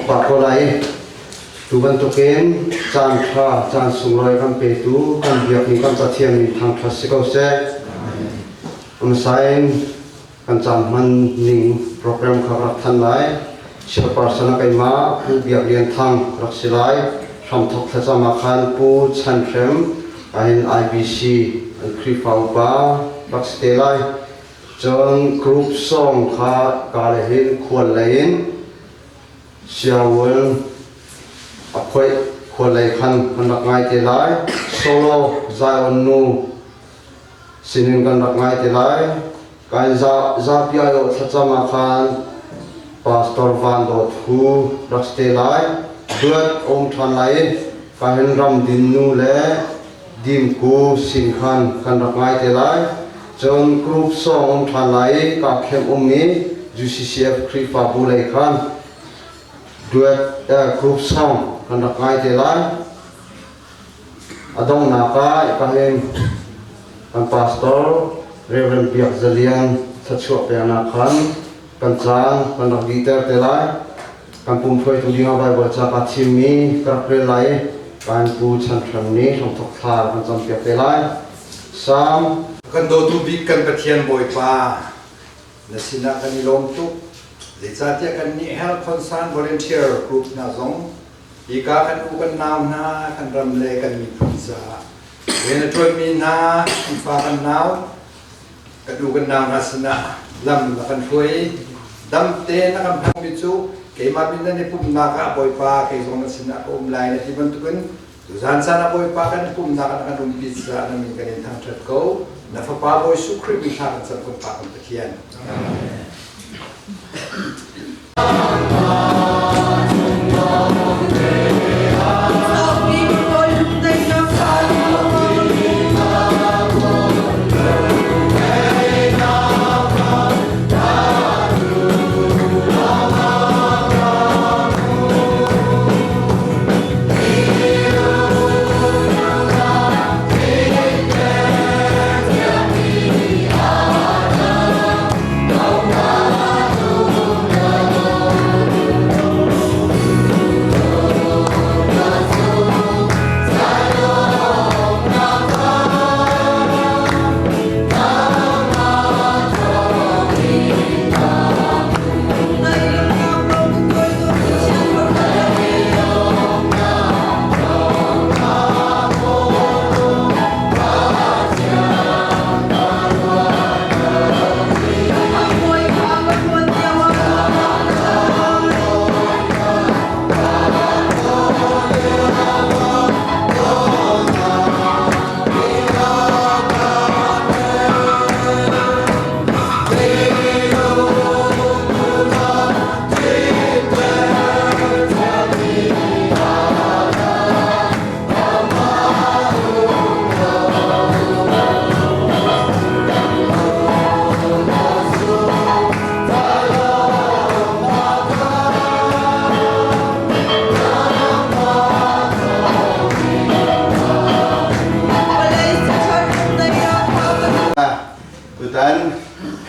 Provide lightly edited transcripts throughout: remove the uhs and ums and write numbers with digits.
pa ko lai tu ban to ken chan tha chan sung loi kan pe tu kan biak ni kan cha thiam ni thang tha se ko se sign kan chan man ning program khara than lai shil persona kai ma pu biak lian thang rak silai tham thok tha chama khan pu chan threm in IBC an khri fau ba bak ste lai chon group song kha ka le hin khwal lain siawul akhoi khwal lai khan kan rak ngai te lai solo zai on nu sinin kan rak ngai te lai kan za pia yo thachama khan pastor van dot hu rak ste lai duat om than lai ka hin ram din nu le dim ku sin khan kan rak ngai te lai chon group song om than lai ka khem mi UCCF khri fa bu lai khan duat group song kan rak ngai te lai adong na ka hin kan pastor Reverend Piak Zalian Satsua Piana Khan kan chan kan rak gitar te lai kan pum phoi tu dinga Bible cha ka thim mi ka pre lai kan pu chan thram ni thong thok thar kan cham piak te lai sam kan do tu big kan pathian boy pa nasina kan lom tu le cha tia kan ni help concern volunteer group na zong ika kan u kan naw na kan ram le kan mi pizza when a mi na kan fa kan naw kan u kan naw na sina lam na kan thui dam te na kan phang mi chu ke ma bin na ni pum na ka boy pa ke zong na sina om lai na ti ban tu kan tu zan sa na boy pa kan pum na kan rum pizza na min kan thang that ko na fa pa boy su kri mi tha kan san ko pa kan pathian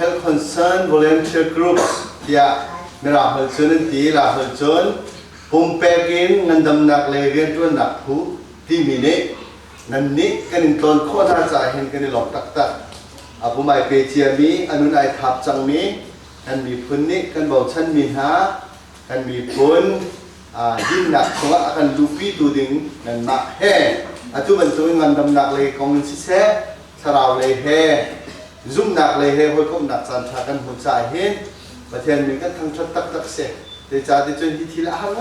health concern volunteer groups ya mera hal chun ti la hal chun pum pegin ngandam nak le rian tu nak hu ti mine nan ni kan ton kho na cha hin kan lok tak tak apu mai pe chia mi anun ai thap chang mi kan mi phun ni kan bau chan mi ha kan mi phun din nak so kan lupi tu ding nan ma he atu ban tu ngandam nak le kong si se sarau le he zoom nạc lấy hệ hội công nạc sản thà căn hồn sai hết và thiền mình các thằng chất tắc tắc sẽ để trả để cho đi thi là hàng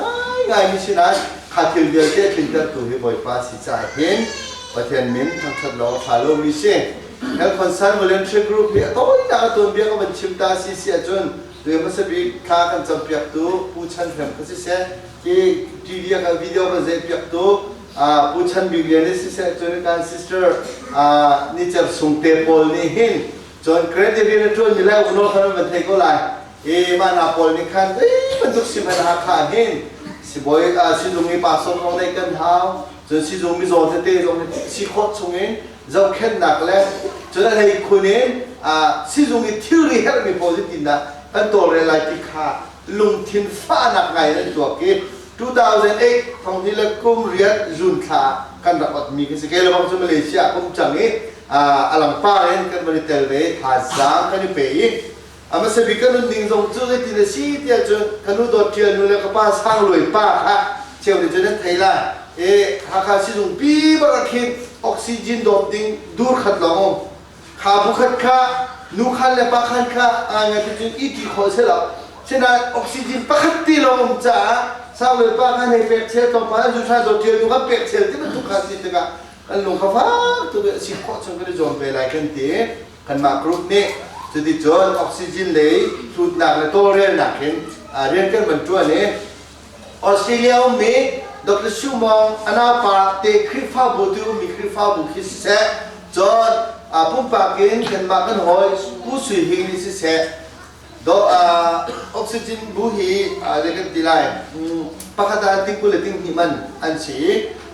ngày mình xin nói khá thiếu điều thế thì tất tuổi bồi qua sĩ sai hết và thiền mình thằng chất đó phải lâu mình sẽ health concern volunteer group biết tối nào tuần biết có mình chịu ta sĩ sĩ chun rồi mà sẽ bị khá căn chậm việc tu pu chân phèm cái sẽ cái video cái dễ việc tu pu chân bị liền đấy sẽ chun cái sister ni chập sung te pol ni hin chon credit ni chon ni la uno khan man thei ko lai e ma na pol ni khan man tuk sim ha kha hin si boy si dung ni pa son ong dai kan hao chon si dung mi zo te te zong si khot chung in zo khen nak le chon la hei khunin si dung ni theory hel mi positive na kan to re lai ti kha ลุงทินฟ้าหนักไงนั่นตัวกี้2008ทองที่เล็กกุมเรียนจุนขากันดับมีกิจกรรมระหว่างมาเลเซียกุมจังนี้อลังป้าเองกันบริเตลเวทาซางกันนี่เปย์มาสบิกันนุ่งดิ้งทรงจุดที่เนี่ยสิที่จะกันนุ่งโดดเทียนนุ่งเล็กป้าสร้างรวยป้าฮะเชี่ยวเดี๋ยวจะนั่นไทยละหากสิจุงปีบรักขินออกซิเจนโดดดิ้งดูดขัดลงขาบุขัดขานูขันและป้าขันขาไงที่จุงอีกี่คนเสร็จแล้วฉะนั้นออกซิเจนป้าขัดตีลงจ้าสาวเลยป้าขันให้เป็ดเชลต่อมาจุดชาโดดเทียนดูกับเป็ดเชลที่มันทุกขัดสิตกันอันลงข้าวฟ้าตัวสิข้อชงก็ได้จอมไปหลายกันตีขันมากรุ๊ปนี้จะได้จนออกซิเจนเลยทุนหนักและโตเรียนหนักเห็นเรียนกันบรรจุนี้ออสเตรเลียมีดรชูมองอนาปาเตคริฟ้าบุตรมีคริฟ้าบุคิสเซจนปุ่มปากินขันมากันหอยผู้สุยหิงลิสเซดออกซิเจนบุหีเรียกกันดีไลปากกาตาติงกุเลติงหิมันอันสี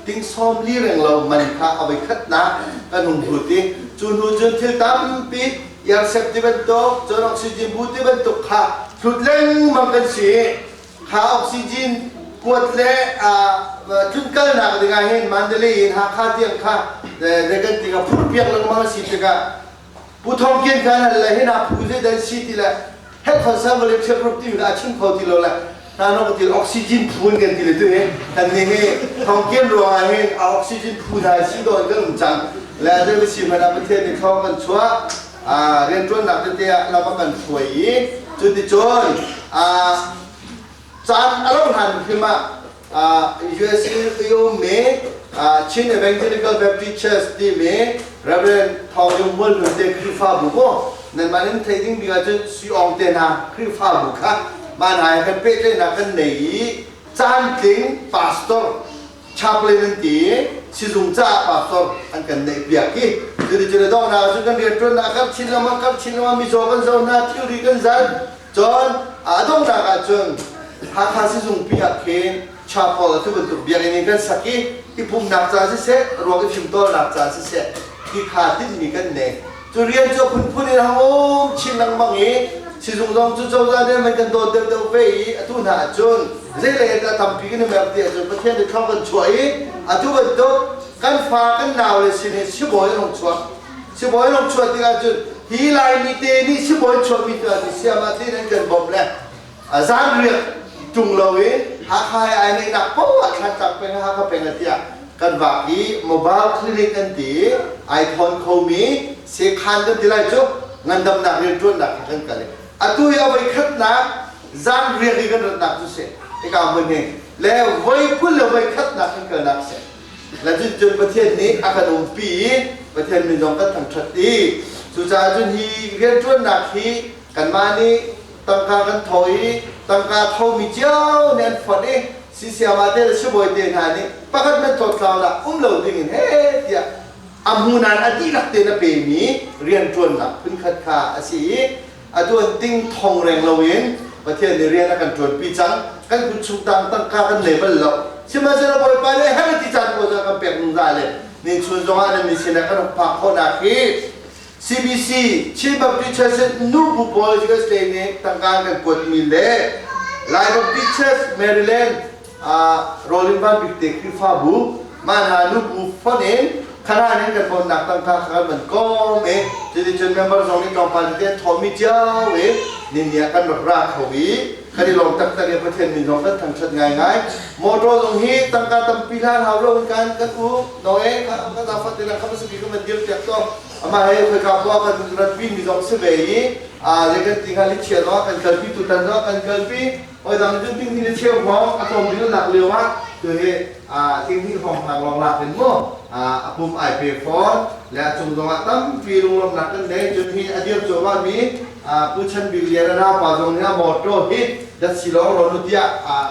ติงซ้อมลีเรื่องเรามันข้าเอาไปคัดนะกันหุ่นบุตรจุนหูจุนที่ตั้มปียาเสพติดเป็นตัวจนออกซิเจนบุตรเป็นตัวขาสุดเร่งมันกันสีขาออกซิเจนปวดเละจุนเกินหนักดีไงเห็นมันเดลีนหาขาเตียงขาเด็กกันตีกับพูดเพียงลงมาสิตีกับผู้ท่องเที่ยวกันอะไรเห็นผู้เดินสิตีละเฮ็ดคอนเสิร์ตเลยเชื่อครบที่อยู่อาชิมเขาที่เราละนั่นก็ที่ออกซิเจนพูนกันที่เลยตัวเองแต่นี่ท่องเที่ยวรัวเห็นออกซิเจนพูนได้สิโดนกันจังและเรื่องสิ่งที่เราประเทศนี้เขากันชัวเรียนจนหนักเตี้ยเราประกันช่วยจุดที่จนจานอารมณ์หันขึ้นมาUSA เมชิน Evangelical Baptist Church ที่เมรับเรียนทองยมวัลลุนเด็กคริฟ้าบุกนั่นมันที่ทิ้งบิวจะสุยองเตนะคริฟ้าบุกค่ะบ้านไหนกันเป๊ะเลยนักกันไหนจานทิ้งพาสตอร์ชาเปลนันตีสิจุงจ้าพาสตอร์อันกันไหนเบียกี้จุดที่เราต้องนาจุดกันเรียนจนนะครับชินละมันกับชินละมันมีโจกันเจ้าหน้าที่รีกันจันจนต้องนากันจนหากสิจุงเบียกี้ชาพอลที่บรรทุกเบียร์นี่กันสักกี่ที่พุ่มนักจ่าสิเสรวมกับชิมโตนักจ่าสิเสที่ขาดที่มีกันเนี่ยจุเรียนจบพุ่นนี่เราชิมนังมังงี้สิจุงต้องจุดเจ้าได้มันกันโดดเดินไปทุนหาจนเรื่องอะไรจะทำปีกันแบบเดียวจนประเทศที่เข้ากันช่วยทุกบรรทุกกันฟ้ากันหนาวเลยสิเนี่ยชิบอยลงช่วยชิบอยลงช่วยที่กันจุดฮีไลมีเตนี่ชิบอยช่วยมีตัวที่เสียมาที่นั่นกันบ่มเลยจานเรียกจุงเราหาใครไอ้ในนักเพราะว่าท่านจับเป็นหาเขาเป็นอะไรกันว่าอีโมบายคลินิกกันตีไอโฟนเขามีเสียคันกันทีไรจุเงินดำหนักเรียนจนหนักกันกันเลยตัวเอาไปคัดนักจานเรียกกันหนักจุเสียไอ้กาวมันเองแล้วไว้พุ่นเราไปคัดนักกันหนักเสียแล้วจนประเทศนี้อาการปีประเทศมีน้องกันทำชัดดีสุดท้ายจนฮีเรียนจนหนักฮีกันมานี่ตั้งการกันถอยตั้งการทมีเจ้าเนี่ยฝันเองสิเสียมาเตลช่วยเตียงหานี่ปากกันเป็นทดลองละเราดิ้งเฮ้ยเดียอามูนันอดีรักเตนเปมีเรียนจนละพึ่งขัดขาสิตัวติ้งทองแรงเราเองประเทศนี้เรียนกันจนปีจังกันคุณชุตังตั้งการกันเลเวลเราใช่ไหมจะเราไปไปเลยให้ที่จันทร์ก็จะกันเปียกนุ่งได้เลยนี่ชวนจงอันนี้มีสิ่งกันพักคนอาคีCBC ชิบับดิเชสนูบุบอยก็สเตนี่ตั้งการกันกดมิลเล่ไลฟ์บับดิเชสแมริแลนด์โรลินบันบิกเตคริฟาบูมันหานูบุฟอนเองขณะนี้กันบนนักตั้งการกันมันก็เมจะได้จนเมมเบอร์สองนี้กองพันเดียทอมิเจ้าเองนี่เนี่ยกันแบบรักเขาวีคดีลงตั้งแต่เรียนประเทศมีน้องกันทำชัดง่ายๆโมโตตรงนี้ตั้งการตั้งปีละเราลงกันอูน้อยเขาก็จะฟัดที่นั่นเขาไม่สกิลก็มันเดียวเดียวต้องมาให้คุยกับว่ากันรัฐวิมีสองสิบเอ็ดเรื่องกันที่เขาเชี่ยวว่ากันเกิดปีตุตันว่ากันเกิดปีโอ้ยตอนนี้ที่เชี่ยวของอาตมที่หลักเรียวว่าคือที่ของทางรองรับเป็นมั่วปุ่มไอพีฟอนและจงต้องตั้งปีรวมหนักกันเลยจนที่อดีตโจว่ามีผู้ชันบิลเลียร์นะป่าตรงนี้มอเตอร์ฮิตดัชชิลล์รอนุติยา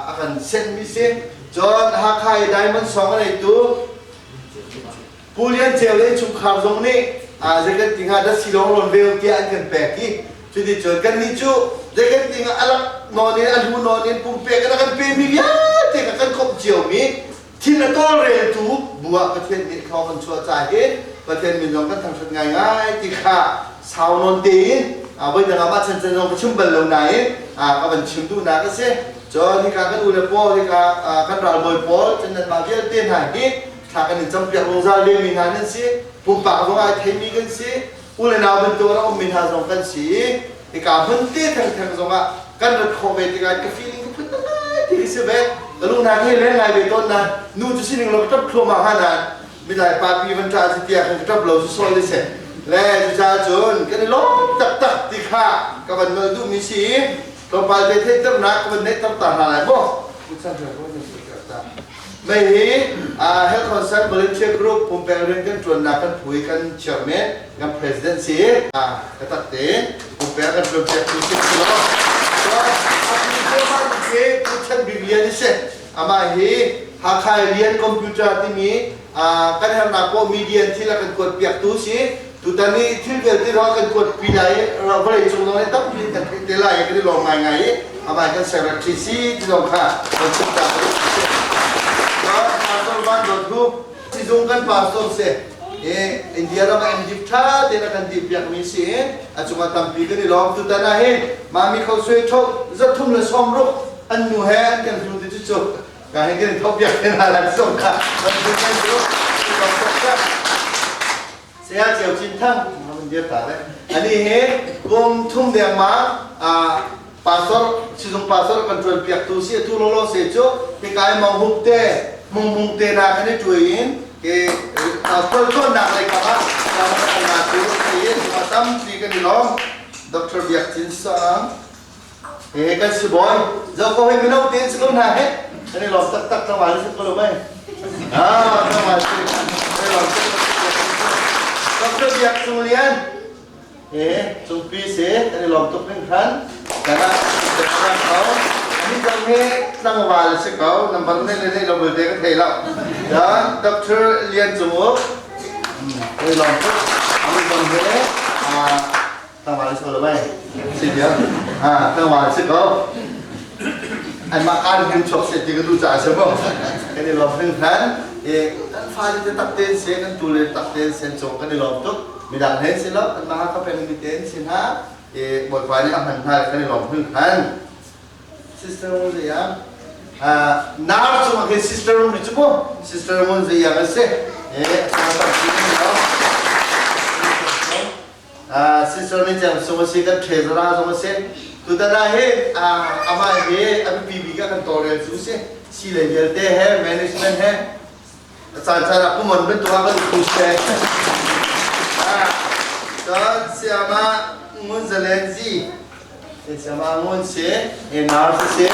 อาการเซนมิเซนจนหากใครได้มันสองอะไรตัวผู้เลี้ยงเจลเลยชุมขาวตรงนี้จะกันติงหาดัชชิลล์รอนเวลที่อันกันแปลกี้จุดที่เจอกันนี่จูจะกันติงหาอะไรนอนนี่อันหูนอนนี่ปุ่มเปกันกันเปมีเยอะแต่กันคบเจียวมีที่นั่นก็เรียนถูกบัวประเทศนี้เขามันชัวร์ใจประเทศมีน้องกันทำชัดง่ายๆที่ข้าสาวนนตี bây giờ ngắm chân chân trong cái chum bẩn lâu này các bạn chum tu nào cái xe cho thì các ule po thì các đoàn bồi po cho nên mà biết tiền hải đi thà cái trong việc lông ra liên mình hàng nên xí bùn bạc không ai thấy mi cái xí ule nào bên tôi nó mình hàng trong cái xí thì cả phân tiết thằng trong cái được khó về thì cái feeling cái phân thì cái sự về lúc nào khi lên ngày về tôi là nu cho xin nó chấp thua mà hai là bây giờ ba pi vẫn trả tiền không chấp lâu cho soi lên xe lẽ ra chốn cái này lót tắc thì khá các bạn nói đủ mi xí còn bài về thế chấp nát các bạn nét tập tả lại không mấy health concern volunteer group cùng bè lên cái chuẩn là cái phối cái chairman cái presidency cái tập thể cùng bè cái project tu sửa đó cho cái mà cái chân bị liên sẽ mà hi khai liên computer thì mi cái hàng nào có media thì là cái code việc tu sửa tu ta ni thil về thì nó cái code pilai rồi vậy chúng nó tập đi cái lại cái lòng ngày mà cái secretary thì lòng khác còn chúng ta pastor ban dotku sizungkan pastor se India ram endip tha tena kan dip yak mi se achunga tampi ni lom tu tana he mami khau sui thok zathum le somro an nu he an kan tu ti chu ka he kan thok yak na la som kha an tu kan ro lom thok ka se a chiao chin thang man dia ta le ani he kum thum de ma pastor sizung pastor control piak tu se tu lo se chu ke kai mau huk te mung te na kan tuin ke pastor ko na lai ka ba na tu se ma tam ti kan lo dr biak chin sang he kan si boy zo ko he minau tin se ko na he ani lo tak tak na wal se ko lo mai na wal se lo dr biak sulian chung pi se ani lo tok ning khan karena kau ini kami sang wal se kau number ne lo bel de thei la ya doctor lian chumo ei long tu ami bang he sang wal se lo mai si dia sang wal se kau ai ma kan hin chok se ti ga du cha se bo cái lo pheng khan kan fa ni tak ten se kan tu le tak ten sen chok kan lo tu mi dang he se lo kan ma ka pen mi ten sin ha bồi quái này ăn thay cái này lòng hưng ăn sister muốn gì á nào cho mà cái sister muốn gì chứ không sister muốn gì à cái gì sister này chẳng số gì cái treasure ra số gì tụi ta ra hết ama hết abhi bibi ka kan tore chú se si level te hai management hai cha cha ra cũng bên tụi ta có खुश है तो siapa muốn Zelensky sama muốn se nar se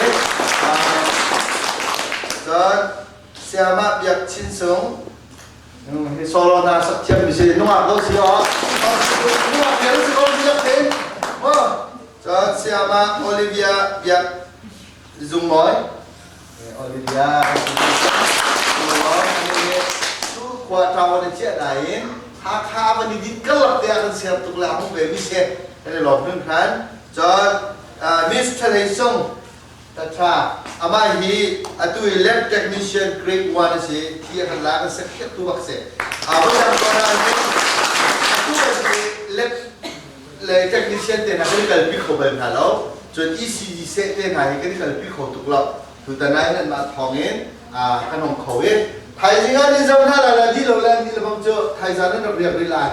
dan siapa biak chin sung solo na sak thiam bi se no ma do si o no ma ke se ko biak ten dan siapa Olivia biak zoom moi Olivia tu kwa tawo de che dai haวันนี้ดิก็หลับเตียงเสียตุกแล้วผมเป็นมิเช่ในหลอกเรื่องนั้นจอมิสเตอร์เลซ่งแต่ถ้าอามาฮีตุยเล็บเทคนิชเชียนเกรดวันสิที่กันลากันสักแค่ตัวเสียวันนั้นตอนนั้นตุยเล็บเทคนิชเชียนเต็นอะไรกันพิขบเป็นฮัลโหลจนอีซีเซเต็นอะไรกันพิขตุกแล้วทุกท่านนั้นมาทองเงินขนมเขาเองไทยจริงๆนี่เจ้าหน้าเราที่เราเล่นที่เราบังเจอไทยสารนั้นเราเรียกเวลา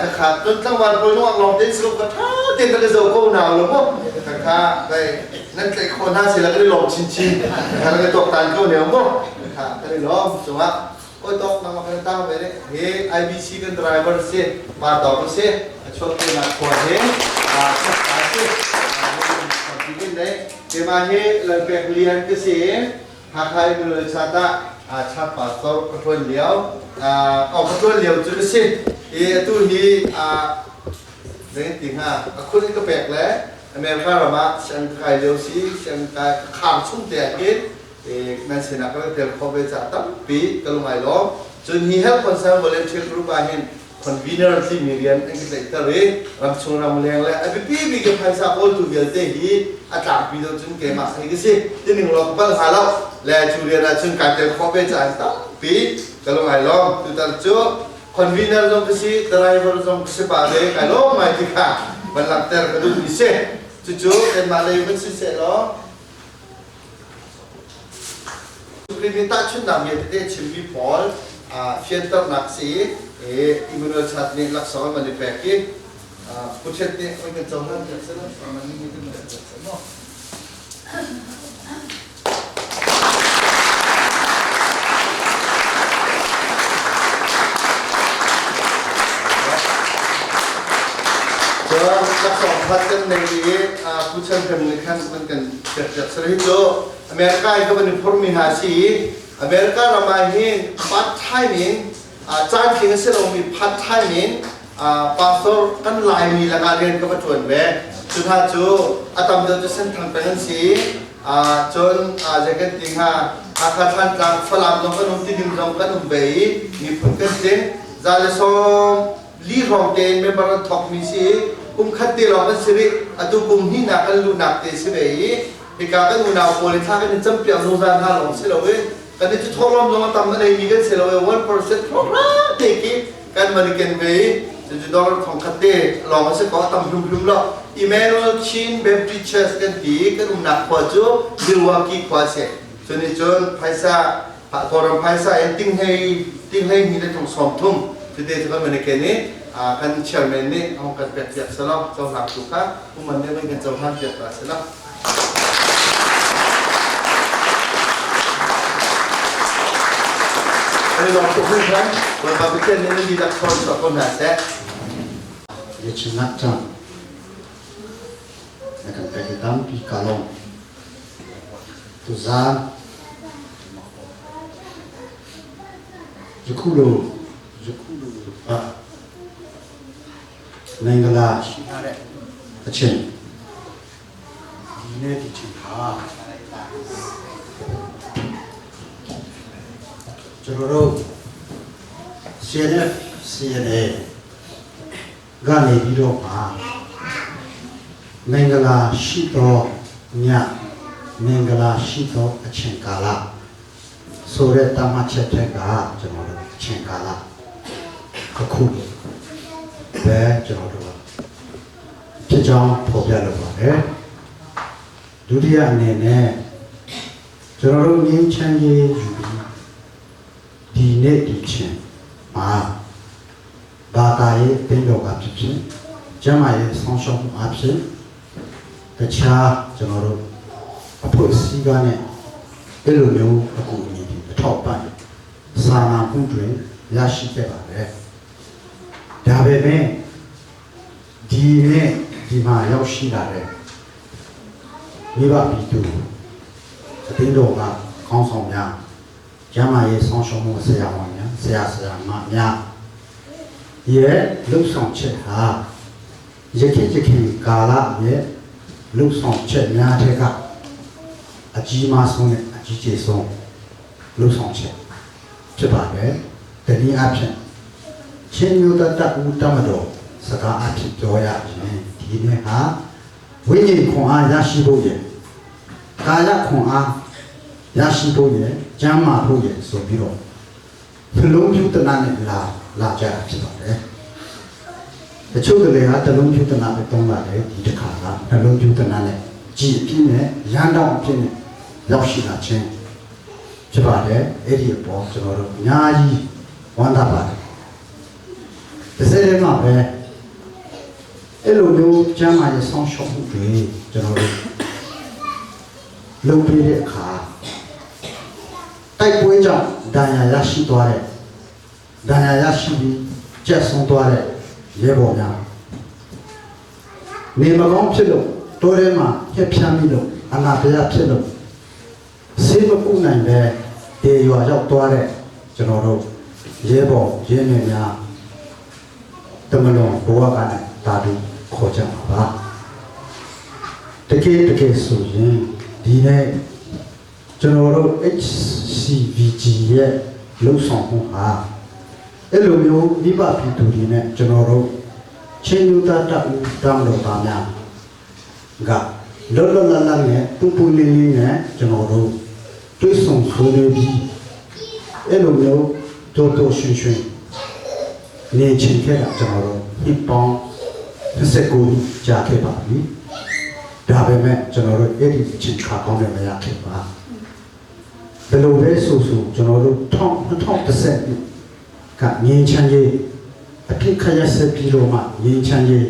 ถ้าขาดจนทั้งวันพลงลองเต้นสรุปก็ท่าเต้นตะกะโจโก้หนาวเลยมั้งถ้าขาดไปนั่นไอ้คนท่าเสร็จแล้วก็ได้ลองชินๆแล้วก็ตกตานก็เหนียวมั้งขาดก็ได้ลองสมมติโอ้ยตกมาเป็นตั้งไปเลยเฮ้ไอบีซีกันไดรเวอร์เซ่มาต่อกันเซ่ชดเป็นนักขวดเฮ้ชักขาเซ่ที่นี่เลยเดี๋ยวมาเฮ้เลิกเรียนก็เซ่หากใครมีเลยชาตาชาปัสสาวะคนเดียวเอาคนเดียวจุดสิ้นตู้นี้เนี่ยติงคนนี้ก็แปลกแล้วอเมริกาเรามาเชียงรายเดียวสิเชียงรายข้ามชุ่มแต่กินนั่นสินะก็เดี๋ยวเขาไปจัดตั้งปีก็ลงไปล้อมจนฮีเฮลคนสร้างบริเวณเชียงรูปาเห็นคนวินเนอร์ที่มีเรียนอังกฤษเลยรำชงรำเลียงแล้วไอ้พี่ก็ภาษาโอลตูเวลเตฮีอาจารย์ปีโดจนเก่งมากไอ้ก็สิที่หนึ่งเราก็ปัญหาแล้วแล้วจูเรียนจนการเดินเข้าไปจัดตั้งปีก็ลงไปล้อมตุตันจูคอนวีเนอร์จงกษีไดรเวอร์จงกษีป่าเลยก็ล้อมไม่ที่ข้า วันหลังแต่กระดูกพิเศษจู่ๆเป็นมาเลยมันพิเศษหรอสุริมิตาชุนนำเยติเดชิมบีพอลเฟียนตับนักสีอิมรุลชัดนี่ลักษณะมันดีแปลกผู้เชี่ยวชาญไม่กันจงนั่งจัดสรรมันนี่ไม่กันจัดสรรเนาะลักษณะพัฒน์ในนี้ผู้เชี่ยวชาญในขั้นมันกันจัดสรรที่โจอเมริกาก็เป็นพรหมิหาสีอเมริกาเรามาเห็นพัฒน์ไทยมินจานทิ้งเสร็จเรามีพัฒน์ไทยมินปาสโตร์กันลายมีละการเรียนก็มาชวนแม่จุดท้ายจูอาตมเดินจะเส้นทางไปนั้นสีจนจะกันติงฮะอาคาทันกลางฝรั่งน้องกันนุ่มที่ดิมน้องกันนุ่มเบย์มีผลกันจริงจาเลสอมลีรองเตนเมบาร์ทอกมีสีขัดตีเรากันสิริตุหินักกันลูนักเตสิเบย์ที่การกันนุ่นเอาโพลิท่ากันจำเปียโนซานฮาลงสิเราเว้กันที่ทอลอมน้องตามนั้นเองมีกันสิเราเว้1%โปรแกรมเด็กกันมันกันเบย์จะดอลทองคัดเตะลองมาสักก้อนตำพลุมๆแล้วอีเมลชินเบปริเชสกันดีกันนักกว่าจูดิวากีกว่าเสียจนจนภาษาพอเราภาษาเอ็นติ้งให้มีได้ทองสองทุ่มจะได้ทุกคนมันกันนี่กันเชื่อมันนี่เอากันแบบจัดสลับเจ้าหลักทุกครับพวกมันเนี่ยมันกันเจ้าหลักจัดสลับอันนี้ลองทุกคนครับวันบาร์บีคิวเนี่ยมีดักคอนสองคนหาเซ็ตเยชินักจังนะครับแต่ที่ตามปีกาลงตุซาจุคุโลในเวลาเช่นเนี่ยที่ชิฮาจุโรCNA ကနေပြီးတော့ပါမင်္ဂလာရှိသောညမင်္ဂလာရှိသောအချိန်ကာလဆိုတဲ့တမချက်ထက်ကကျွန်တော်တို့အချိန်ကာလအခုပဲကျွန်တော်တို့ဖြစ်ကြောင်းဖော်ပြလုပ်ပါတယ်ဒုတိယအနေနဲ့ကျွန်တော်တို့ငြိမ်းချမ်းရေးယူပြီးဒီနေ့ဒီချိန်မှာဘာသာရေးတင်တော်ကဖြစ်ဖြစ်ကျမ်းမာရေးဆောင်ရှောက်မှုအဖြစ်တခြားကျွန်တော်တို့အဖွဲ့အစည်းကနေအဲ့လိုမျိုးအကူအညီအထောက်ပံ့စာနာမှုတွေရရှိခဲ့ပါတယ်ဒါပေမဲ့ဒီနေ့ဒီမှာရောက်ရှိလာတဲ့မိဘပြည်သူအတင်းတော်ကခေါင်းဆောင်များကျမ်းမာရေးဆောင်ရှောက်မှုဆရာဝန်များဆရာမများရဲ့လှုပ်ဆောင်ချက်ဟာယခေကာလရဲ့လှုပ်ဆောင်ချက်များတဲ့ကအကြီးမားဆုံးနဲ့အကြီးကျယ်ဆုံးလှုပ်ဆောင်ချက်ဖြစ်ပါတယ်။ဒီနည်းအဖြစ်ချင်းမျိုးတဦးတမတော်စကားအဖြစ်ပြောရရင်ဒီနေ့ဟာဝိညာဉ်ခွန်အားရရှိဖို့ရဲ့ကာယခွန်အားရရှိဖို့ရဲ့ကျမ်းမာဖို့ရဲ့ဆိုပြီးတော့နှလုံးပြုတနာနဲ့လာကြတာဖြစ်ပါတယ်တချို့ကလေးဟာတလုံးပြုတနာပဲတုံးပါတယ်ဒီတစ်ခါကနှလုံးပြုတနာနဲ့ကြည်အပြည့်နဲ့ရန်တောင်အပြည့်နဲ့ရောက်ရှိလာခြင်းဖြစ်ပါတယ်အဲ့ဒီအပေါ်ကျွန်တော်တို့အများကြီးဝမ်းသာပါတယ်တစ်စက်တည်းမှာပဲအဲ့လိုမျိုးကျမ်းမာရေးဆောင်ရှောက်မှုတွေကျွန်တော်တို့လုပ်ပြီးတဲ့အခါတိုက်ပွဲကြောင့်ဒဏ်ရာရရှိသွားတဲ့ဒဏ်ရာရရှိပြီးကျဆုံးသွားတဲ့ရဲဘော်များနေမကောင်းဖြစ်လို့တိုးထဲမှာပြက်ပြမ်းပြီးလို့အနာပြရဖြစ်လို့ဆေးမကုနိုင်ပဲတေရွာရောက်သွားတဲ့ကျွန်တော်တို့ရဲဘော်ရဲငယ်များတမလွန်ဘဝကနဲ့တာတူခေါ်ကြပါပါတကယ်ဆိုရင်ဒီနေ့ကျွန်တော်တို့ HCVG ရဲ့လှုပ်ဆောင်မှုဟာအဲ့လိုမျိုးမိဘပြည်သူတွေနဲ့ကျွန်တော်တို့ချင်းလူသားတဦးတောင်းတော်ပါများကလောလောလတ်လတ်နဲ့ပူပူလေးလေးနဲ့ကျွန်တော်တို့တွေ့ဆုံဆွေးနွေးပြီးအဲ့လိုမျိုးတိုးတိုးရွှင်ရွှင်နေချင်ခဲ့တာကျွန်တော်တို့ဒီပေါင်း 29ကြာခဲ့ပါပြီဒါပေမဲ့ကျွန်တော်တို့အဲ့ဒီအချိန်ခါကောင်းတယ်မရခဲ့ပါဘယ်လိုပဲဆိုကျွန်တော်တို့2010ကငင်းချမ်းရေးအဖြစ်ခရဆက်ပြီးတော့မှငင်းချမ်းရေး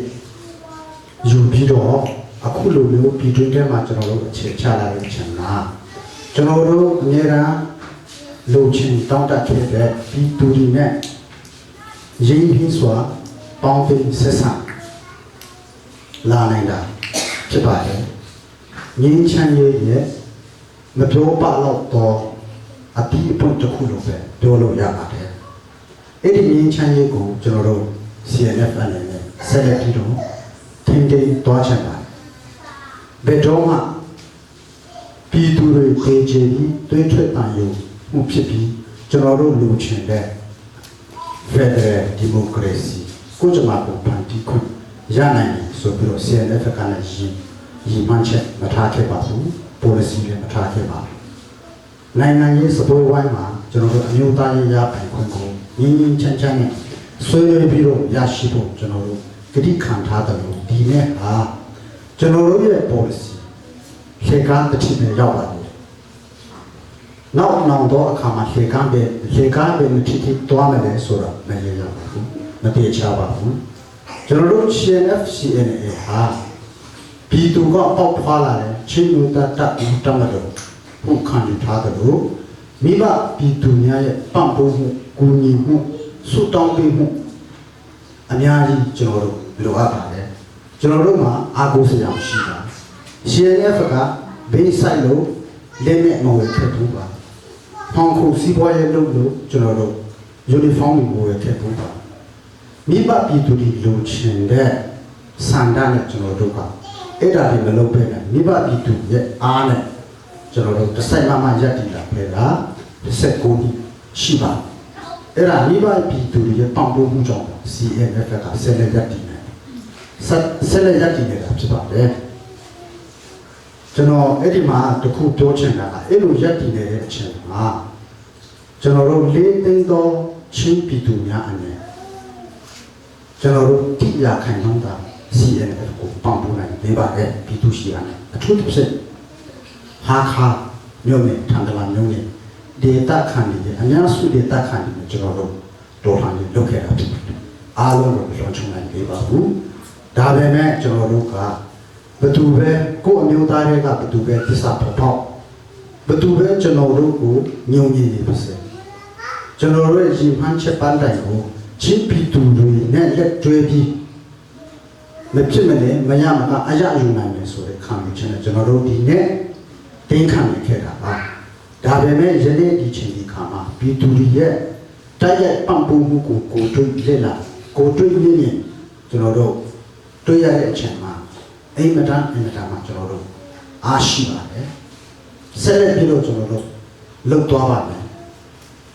ယူပြီးတော့အခုလိုမျိုးပြည်တွင်းထဲမှာကျွန်တော်တို့အခြေချလာတဲ့အချိန်ကကျွန်တော်တို့အများအားလိုချင်တောင်းတခဲ့တဲ့ပြည်သူတွေနဲ့ရင်းနှီးစွာပေါင်းပြီးဆက်ဆံလာနိုင်တာဖြစ်ပါတယ်ငင်းချမ်းရေးရဲ့မပြောပါတော့တော့အတိအပွင့်တစ်ခုလို့ပဲပြောလို့ရပါတယ်အဲ့ဒီငင်းချမ်းရေးကိုကျွန်တော်တို့ CNF အနေနဲ့ဆက်လက်ပြီးတော့ထင်ထင်တွားချင်ပါတယ်ဘယ်တော့မှပြည်သူတွေဒေချင်ပြီးတွေးထွက်တန်ယူမှုဖြစ်ပြီးကျွန်တော်တို့လူချင်တဲ့ Federal Democracy ကိုကြမှာပုံဖန်တီးခွင့်ရနိုင်တယ်ဆိုပြီးတော့ CNF ကလည်းရည်မှန်းချက်မထားခဲ့ပါဘူး policy လည်းမထားခဲ့ပါဘူးနိုင်ငံရေးစပွဲဝိုင်းမှာကျွန်တော်တို့အမျိုးသားရေးရပိုင်ခွင့်ကိုငင်းငင်းချမ်းချမ်းနဲ့ဆွေးနွေးပြီးတော့ရရှိဖို့ကျွန်တော်တို့ကတိခံထားတယ်လို့ဒီနေ့ဟာကျွန်တော်တို့ရဲ့ policy ခေတ်ကားတစ်ချိန်နဲ့ရောက်ပါတယ်နောက်တော့အခါမှာခေတ်ကားပဲမတိတိတွားမယ်လေဆိုတော့မရရပါဘူးမပြေချပါဘူးကျွန်တော်တို့ CNF-CNA ဟာပြည်သူကပေါက်ဖွာလာတယ်ချင်းလူတတ်တမတော်ဘုခံယူထားတယ်လို့မိဘပြည်သူများရဲ့ပံ့ပိုးမှုကူညီမှုဆုတောင်းပေးမှုအများကြီးကျွန်တော်တို့လိုအပ်ပါတယ်ကျွန်တော်တို့မှာအားကိုးစရာရှိတာ CNF ကဘေးဆိုင်လို့လက်နဲ့မဝယ်ခဲ့ဘူးပါဖောင်ခုစီးပွားရေးလုပ်လို့ကျွန်တော်တို့ uniform ကိုဝယ်ခဲ့ဘူးပါမိဘပြည်သူတွေလိုချင်တဲ့စံတန်းနဲ့ကျွန်တော်တို့ကအဲ့ဒါတွေမလုပ်ဘဲနဲ့မိဘပြည်သူရဲ့အားနဲ့ကျွန်တော်တို့တစ်ဆိုင်မှရက်တည်လာခဲ့တာ19နှစ်ရှိပါအဲ့ဒါမိဘပြည်သူတွေရဲ့ပံ့ပိုးမှုကြောင့် CNF ကဆက်လက်ရက်တည်နေဆက်လက်ရက်တည်နေတာဖြစ်ပါတယ်ကျွန်တော်အဲ့ဒီမှာတခုပြောချင်တာကအဲ့လိုရက်တည်နေတဲ့အချိန်မှာကျွန်တော်တို့လေးသိန်းသောချင်းပြည်သူများအနေနဲ့ကျွန်တော်တို့တိရခိုင်နှုန်းတာ CNF ကိုပံ့ပိုးနိုင်နေပါတယ်ပြည်သူရှိရတယ်အထူးသဖြင့်ဟာခါမြို့နယ်ထန်တလန်မြို့နယ်ဒေတာခန်တွေအများစုဒေတာခန်တွေကျွန်တော်တို့တော်လှန်ရေးလုပ်ခဲ့တာဖြစ်တယ်အားလုံးကိုပြောချင်နိုင်နေပါဘူးဒါပေမဲ့ကျွန်တော်တို့ကဘသူပဲကိုယ့်အမျိုးသားတွေကဘသူပဲသစ္စာဖောက်ဘသူပဲကျွန်တော်တို့ကိုညုံညင်နေပါစေကျွန်တော်တို့ရဲ့ရည်မှန်းချက်ပန်းတိုင်ကိုချင်းပြည်သူတွေနဲ့လက်တွဲပြီးမဖြစ်မနေမရမကအရယူနိုင်မယ်ဆိုတဲ့ခံယူချက်နဲ့ကျွန်တော်တို့ဒီနေ့တင်းခံနေခဲ့တာပါဒါပေမဲ့ယနေ့ဒီချိန်ဒီခါမှာပြည်သူတွေရဲ့တိုက်ရိုက်ပံ့ပိုးမှုကိုတွေ့လက်လာကိုတွေ့မြင်ရင်ကျွန်တော်တို့တွေ့ရတဲ့အချိန်မှာအိမ်မတန်းမှာကျွန်တော်တို့အားရှိပါတယ်ဆက်လက်ပြီးတော့ကျွန်တော်တို့လုပ်သွားပါမယ်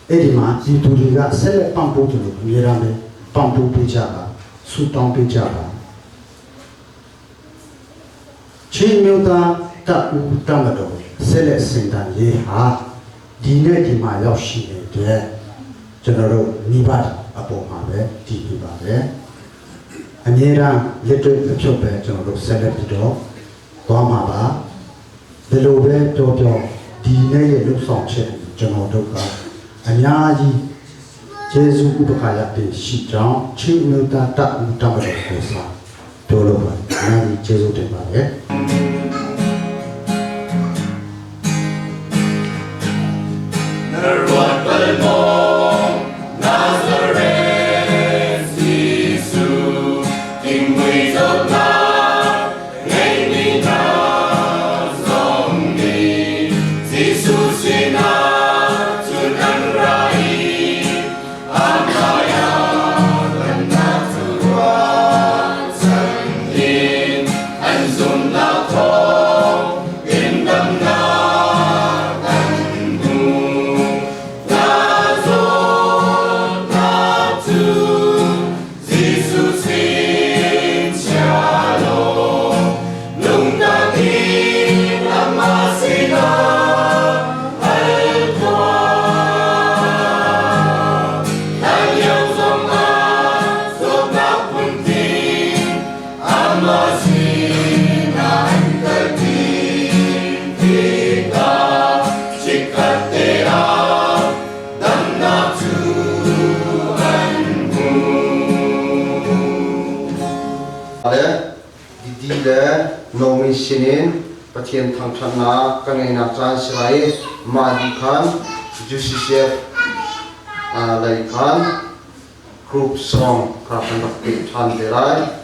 အဲ့ဒီမှာဒီသူတွေကဆက်လက်ပံ့ပိုးကြလို့အများအားဖြင့်ပံ့ပိုးပေးကြပါဆူတောင်းပေးကြပါချင်းမျိုးသားတပ်ဦးတမတော်ဆက်လက်စင်တန်ရေးဟာဒီနေ့ဒီမှာရောက်ရှိနေတဲ့ကျွန်တော်တို့မိဘအပေါ်မှာပဲတည်နေပါပဲအမြဲတမ်းလက်တွေ့အဖြုတ်ပဲကျွန်တော်တို့ဆက်လက်ပြီးတော့သွားမှာပါဘယ်လိုပဲပြောဒီနေ့ရဲ့လှုပ်ဆောင်ချက်ကျွန်တော်တို့ကအများကြီးကျေးဇူးဥပခါရတဲ့ရှိကြောင်းချင်းမျိုးသားတပ်ဦးတမတော်ကိုစားပြောလို့ပါအများကြီးကျေးဇူးတင်ပါတယ်Zunla Ale di le nomi sinin pathian thang thana kangai na chan sirai ma di khan justice lai khan group song khapan rak than de rai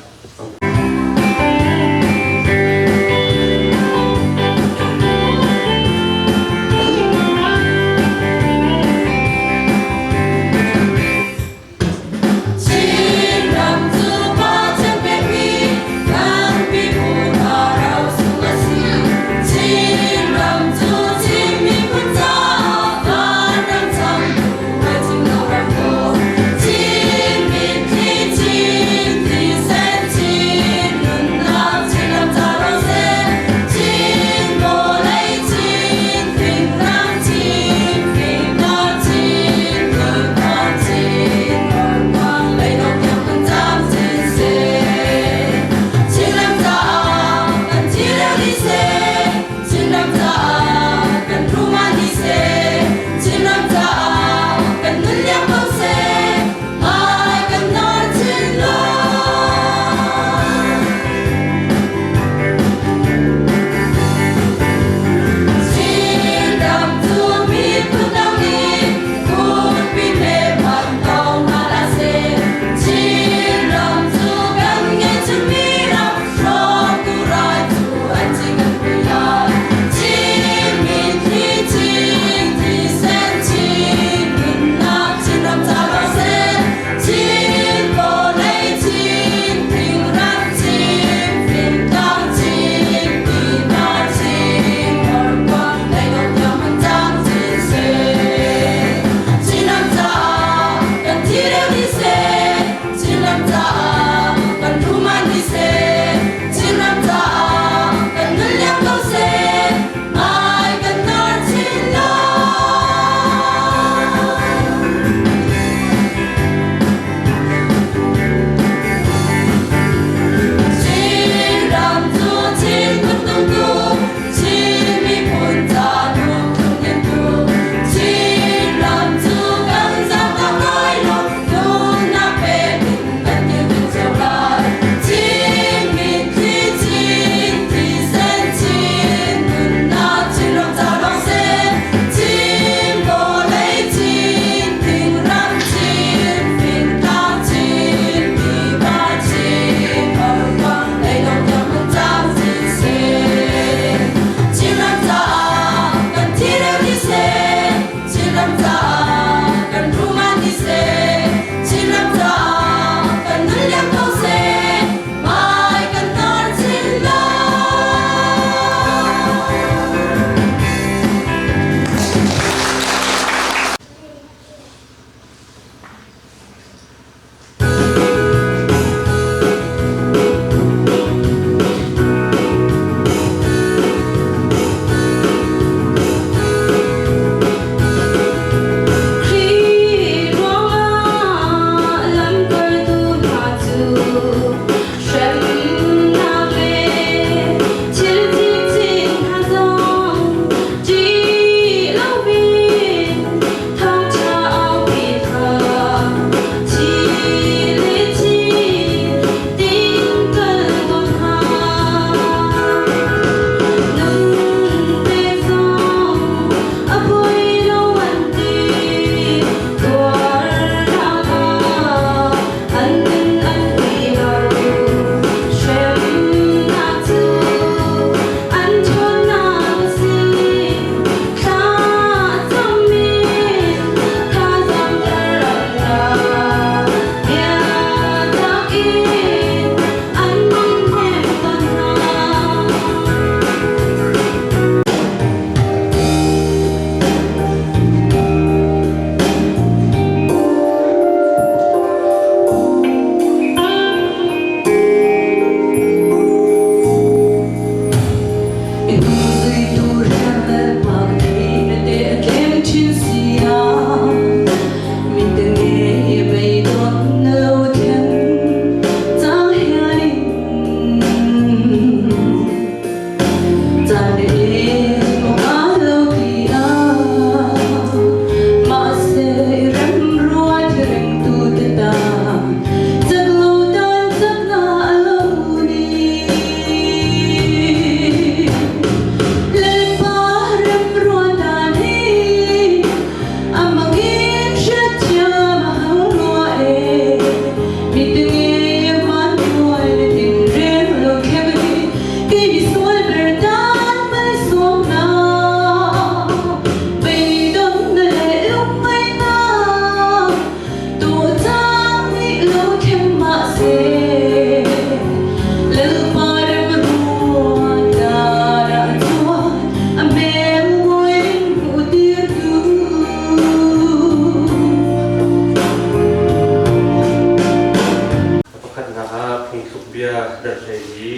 ดัดเลยดี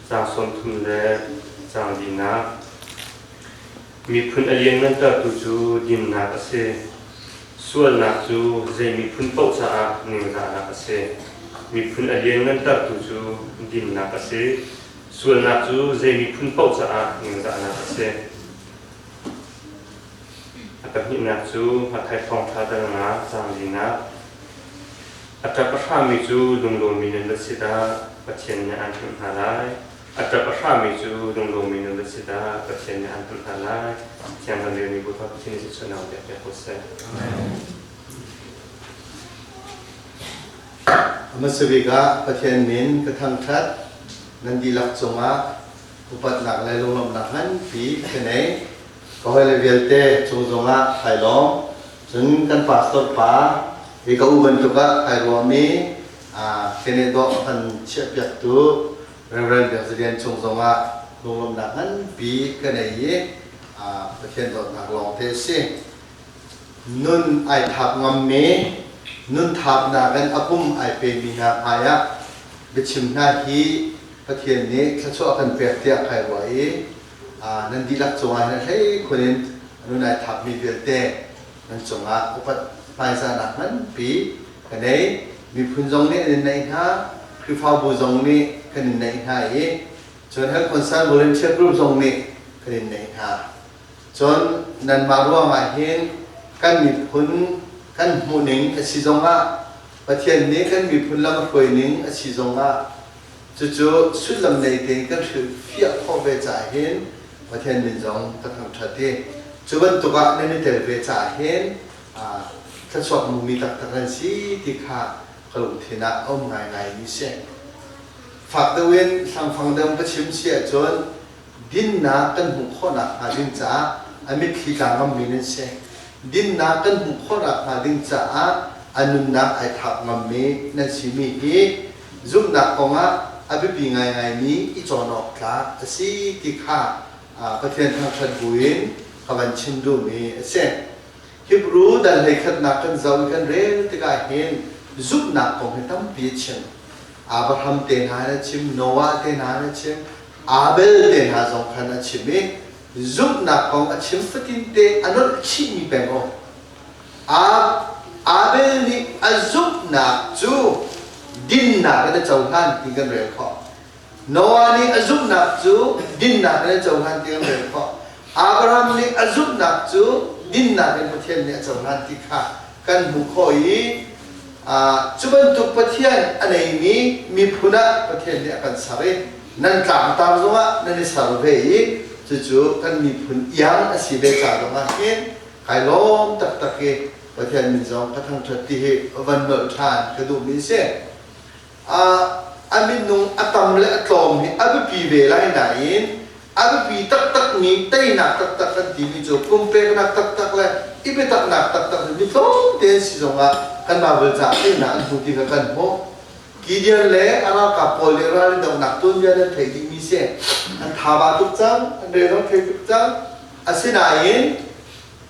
จางสมทุนและจางดินนักมีพื้นอเลียนนั่นก็ตุจูดินนักเสส่วนนักจูจะมีพื้นเป้าสะอาดหนึ่งจานักเสมีพื้นอเลียนนั่นก็ตุจูดินนักเสส่วนนักจูจะมีพื้นเป้าสะอาดหนึ่งจานักเสอาการหินนักจูมาไทยฟองทาดังนักจางดินนักอาจารย์ประชามิจูดงโลมินันดสิดาปัจเจเนอันทุนหาไลอาจารย์ประชามิจูดงโลมินันดสิดาปัจเจเนอันทุนหาไลเชียงกันเรียนมีบุตรที่นิสิตนาเดียร์โคเซ่มัสวิกาประเทศมินกระทั่งทัดนันดีลักษณะอุปนักในลงลำนักหันปีแค่ไหนก็ให้เลเวลเต้จงจงะไทยล้อมจนกันปัสตอป่าอีกอุบันตุกะไทยรวมมีแค่นี้ก็พันเชื่อยักตัวเรื่องเดียวจะเรียนจงจงะลงลำนักหันปีแค่ไหนประเทศดอกนักลองเทสินุ่นไอทับงำมีนุ่นทับนากันอปุ่มไอเป็นมีนาอายะบิชิมนาฮีประเทศนี้ถ้าชอบกันเปรียบเทียบใครไว้นั่นดีลักษณะนั้นให้คนนี้นุ่นไอทับมีเบียดเตนั่นจงอาอุปไปสานักนั้นปีกันนี้มีพื้นจงนี้ในหน้าคือฟ้าบุจงนี้กันในหน้าเอจนให้คนสร้างบริเวณเชื่อรูปจงนี้กันในหน้าจนนั้นมาร่วมมาเห็นกันมีพื้นกันหูหนึ่งสิจงอาประเทศนี้กันมีพื้นลำควยหนึ่งสิจงอาจู่ๆสุดลำในเต็งก็คือเฟี้ยเข้าไปจ่ายเห็นประเทศนี้จงตั้งคำชัดเจนจุบันตุกะในเทเลจ่ายเห็นถ้าชอบมุมีตักกันสิที่ข้ากลุ่มที่น่าเอาง่ายๆนี่เสียฝากตัวเองทางฝั่งเดิมประชิมเสียจนดินนากันหุข้อหนักหาดินจ้าอันไม่ขีดางมีนั่นเสียดินนากันหุข้อหนักหาดินจ้าอันนุ่นนักไอทับมันมีนั่นสิมีอีจุดนักของอาบิปีง่ายๆนี้อีจอนอกลาสิที่ข้าประเทศทางชนบุรีขบันชินดูมีเสียฮิบรูดันให้ขัดนักกันเจ้ากันเร็วที่กายเห็นจุดนักของให้ตั้มปีชิมอับราฮัมเตนหานะชิมโนวาเตนหานะชิมอาเบลเตนหาสองขันนะชิมจุดนักของชิมฟตินเตอันนั้นชิมีเป็นก็อาเบลนี่จุดนักจูดินนักกันเจ้าขันที่กันเร็วข้อโนวานี่จุดนักจูดินนักกันเจ้าขันที่กันเร็วข้ออับราฮัมนี่จุดนักจูดินนักเป็นประเทศเนี่ยเจ้าขันที่ข้ากันบุคคลจุบันทุกประเทศอันนี้มีพุนะประเทศเนี่ยกันสารีนั่นกลางตามตรงว่านั่นสารีจู่ๆกันมีพุนยังสิเบจ่าตรงนั้นเห็นใครล้อมตักตะเกประเทศมิจฉาก็ทั้งชัดที่วันเมื่อทานกระดูกมีเส้นอามินุงอัตมและอัตลมอับปีเวลาไหนอับปีตักนี้เต้นหนักตักกันที่มีจู่กุมเปนักตักเลยอีเปตักหนักตักมีต้องเต้นสิจงว่ากันมาเวลาที่นั่นพูดที่กันโมกิเดียนเล่อาราคับโพลีราลิดงนักตุนเดียนเทกิมิเซอันทาบาตุจังอันเรื่องเทกิจังอาศัยนาย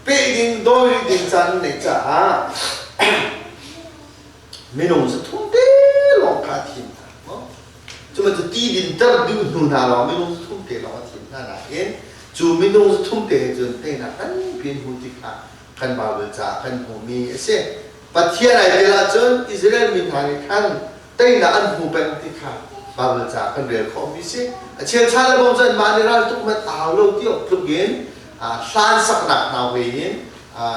เปิดินโดยดินจันเนจ่าไม่นุ่งสะทุ่มเตลองคาทินจุมันจะตีดินตัดดูหนุนหาเราไม่นุ่งสะทุ่มเตลองทินนั่นเองจูไม่นุ่งสะทุ่มเตจนเตนะกันเพียงหุ่นที่ขากันมาเวลากันหูมีเสียประเทศไหนเวลาจนอิสราเอลมีทางขั้นเต้นอันหูเป็นที่ขาบาเบลจากกันเรื่องของมิเซ่เชื่อชาติบางส่วนมาในเราทุกมันเอาโลกที่ออกทุกเย็นสานสักหนักนาเวียน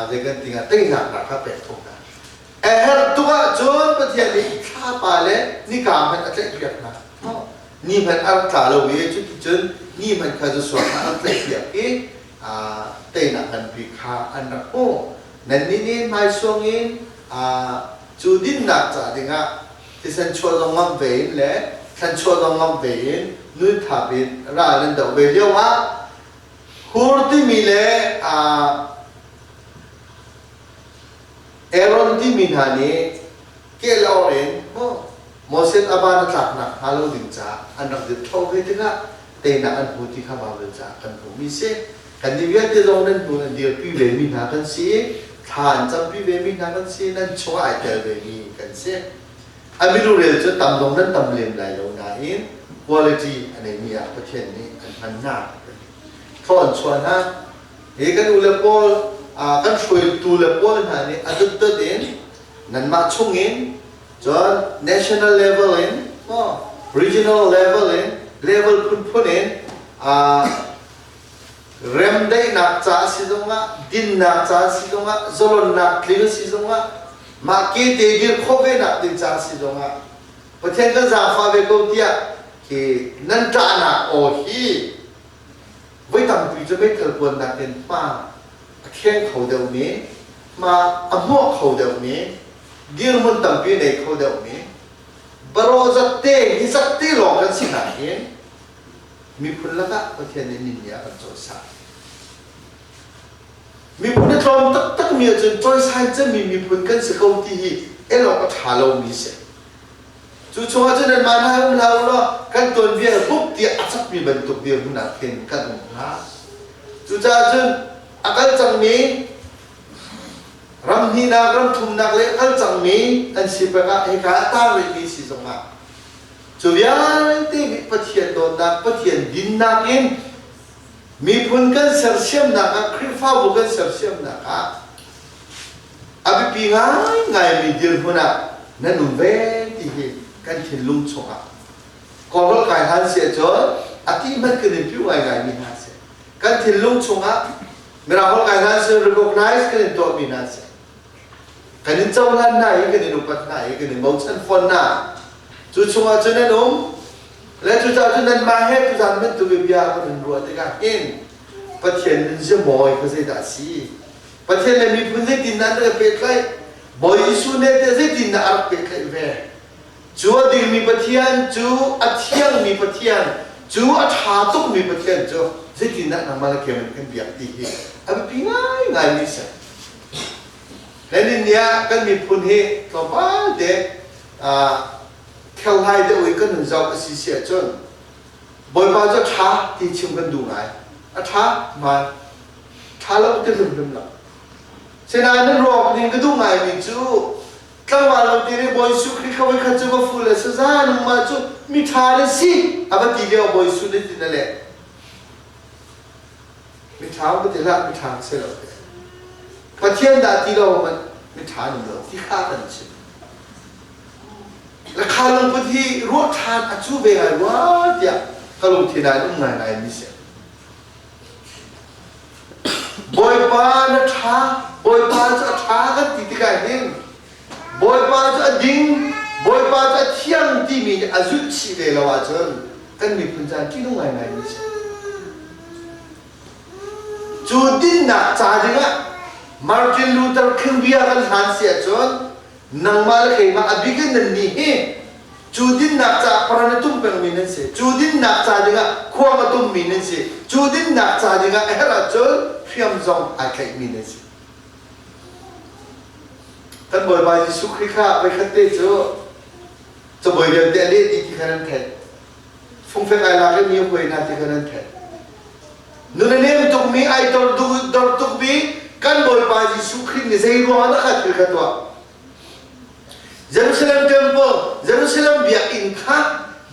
เด็กกันติงเต้นหนักครับเป็นทุกอย่างตัวจนประเทศนี้ข้าไปเลยนี่การเป็นอะไรเกี่ยวกับนี่เป็นอัลกาโลเวจุดจนนี่เป็นการจะสอนอะไรเกี่ยวกับเต้นหนักกันปีข้าอันนั้นโอ้นั่นนี่ไม่ส่งอินจูดินนักจ่าดิงะที่ฉันชวนลงมาเวียนเลยฉันชวนลงมาเวียนนู่นทับอินร้านนั้นเดาเวียนเยอะว่าคูร์ที่มีเลยเอรอนที่มีนานี่เกลอเองโอ้ อาบานจากหนักฮาโลดิงจ้าอันนักเดือดเท่าไปถึงอ่ะเตนักอันพูดที่ข้ามาเป็นจ้ากันผมมีเสียกันที่เวียดที่เรานั้นพูดอันเดียวพี่เวมินากันเสียทานจำพี่เวมินากันเสียนั้นช่วยเจอเวมีกันเสียอันไม่รู้เรื่องจะตำตรงนั้นตำเลียมไหลลงไหนquality อันนี้มีประเทศนี้อันพันหน้าทอนชวนฮะเฮ้กันอุลปอลกันช่วยตูลปอลฮะนี่อันตุดเด่นนั่นมาช่วงเองจน national level เองregional level เอง level พุ่นเองเริ่มได้นักจ้าสิตรงว่าดินนักจ้าสิตรงว่าจลนนักลิงสิตรงว่ามาเกตเดียร์โคเวนักดินจ้าสิตรงว่าประเทศกันจะฟ้าเบกเตียที่นั่นจ้านะโอ้ฮีไว้ตั้งปีจะไม่เกิดผลนักเรียนมาแข่งเขาเดี๋ยวนี้มาอโมกเขาเดี๋ยวนี้เดี๋ยวมันตั้งปีในเขาเดี๋ยวนี้บรอจัตเต้ฮิสัตเต้หลอกกันสินะเองมีผลละก็ประเทศนี้นี่กันโจทย์มีผลในตอนตั้งมีจนโจทย์จะมีผลกันสักคนที่หลอกก็ถาเรามีเสียจู่ช่วงนั้นมาให้เรากันตัวเบียร์ปุ๊บที่อาจจะมีบรรทุกเบียร์มันหนักเกินกันนะจู่จ้าจนอาการจังมีรำฮีนักรำทุ่มนักเล็กอาการจังมีอันสิบกะเอกาตาเลยมีสิสงะจู่ยามที่มีปะเทียนโดนนักปะเทียนดินนักเองมีพุ่นกันเสียเสียมนักคริฟ้าบุกันเสียเสียมนักอาบิปีง่ายมีเดียร์พุ่นน่ะนั่นนุ่มเวทีกันถิ่นลุงชงอ่ะก่อนเราขายหันเสียจนอาทิตย์มันคือในผิวไงมีหันเสียกันถิ่นลุงชงอ่ะเมื่อเราขายหันเสีย recognize กันในตัวมีหันเสียกันในเจ้าหน้าไหนกันในรูปไหนกันในมองชันฟอนน่ะจู่ชงอ่ะจนนั้นนุ่มและจู่จ้าจนนั้นมาให้จู่จ้ามันตัวเบียร์กันรัวแต่กันเองประเทศนั้นจะมอยก็จะได้สิประเทศนั้นมีพื้นที่ดินนั้นก็เป็นใครบอยสุนเนตจะดินนั้นอาจเป็นใครเว้จูอดีมีปะเทียนจูอัฐียงมีปะเทียนจูอัฐาตุกมีปะเทียนจูเจตินักนำมาเลเกมันกันเบียดดีอันเป็นง่ายมิเสและนี่เนี่ยกันมีพูนเฮตัวบ้าเด็กเข้าให้เด็กวิกันหนึ่งเจ้าก็สิเสียจนบ่อยมาจะท้าที่ชิมกันดูไงท้ามาท้าแล้วก็จะลืมหลับเช่นนั้นรอบนี้ก็ดูไงมีจูถ้าว่าเราตีนี้บอยสุขที่เขาไปขัดจับฟูเลยสุดท้ายนุ่มมาจูมีทาเลยสิอาบัติเดียวบอยสุดที่นั่นแหละมีทาก็ตีละมีทาเสร็จแล้วประเทศดาที่เรามันมีทาหนึ่งเราที่ข้ากันใช่แล้วข้าลงไปที่รถทานอาชูเบงไงวะเดี๋ยวก็ลงที่ไหนนุ่มไหนมีเสียบอยปานะทาบอยปาจะทากันติดกันเองบอยปาจะดิ้งบอยปาจะเที่ยงที่มีอายุชีเวลว่าจนกันมีพื้นฐานที่นุ่งไงนี่สิจูดินนักจ่าดิงะมาร์ตินลูเทอร์คิงเบียกันหันเสียจนนังมาเลเขมาอบิกันนั่นนี่เฮจูดินนักจ่าปราณตุ่มเป็นมินันสิจูดินนักจ่าดิงะขวางตุ่มมินันสิจูดินนักจ่าดิงะเอราจนพิมซองไอเคมินันสิท่านบอกว่ายิสุคริข้าไปขัดเตะจะบอกอย่างเดียวเลยที่ขนาดเถิดฟงเฟกไอลาเรื่องนี้คุยนาที่ขนาดเถิดนู่นนี่มันตุกมีไอตอร์ดอร์ตุกมีกันบอกว่ายิสุครินี่จะรู้ว่านักขัดขัดว่าเยรูซาเล็มเทมเพิลเยรูซาเล็มเบียอินข้า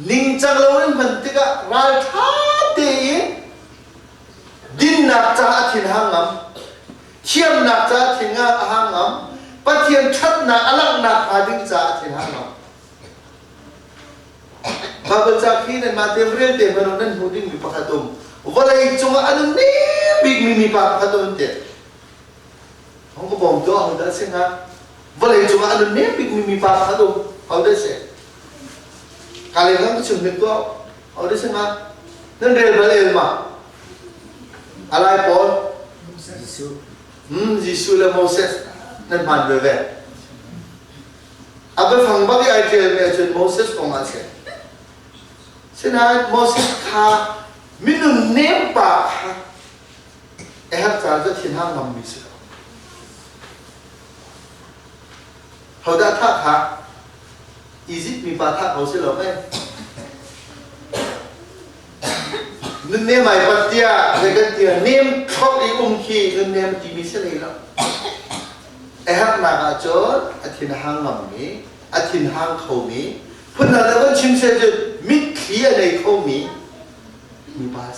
นิ่งจังเลยมันติกะรัลท่าเตะดินนักจ่าทิ้งหางงั้มเทียมนักจ่าทิ้งหางงั้มปะเทียนชัดนักอลังนักอาดิ้งจ่าทิ้งหางงั้มบาปจากที่นั่นมาเตรียมเรียนเตรียมมันนั่นหูดิ้งมีปากตุ่มวันนี้จงอันนี้บิ๊กมีปากตุ่มเตะผมก็บอกตัวเขาได้เสียงฮะวันนี้จงอันนี้บิ๊กมีปากตุ่มเขาได้เสียกาเลนั้นก็ชมเป็นตัวเขาได้เสียงฮะนั่นเรียนมาเรียนมาอะไรปอนยิสุและโมเสสนั่นมันเรื่องอาไปฟังบางอย่างที่เรียนจนโมเสสของมันเสียฉะนั้นโมเสสข้ามินุเนมปะฮับจารย์จะทิ้งห้างนำมิสเขาได้ท่าข้า อียิปต์มีปาทักเอาสิหรอไหมนั่นเนี่ยหมายปัจจัยในกันเดียเนียมชอบอีอุ้มขี้นั่นเนี่ยมันจีมีเสน่ห์แล้วไอ้ฮักนากาจอดอาทินหางงมีอาทินหางเขามีพุ่นนั่นแล้วชิมเสจมิดขี้อะไรเขามีปาส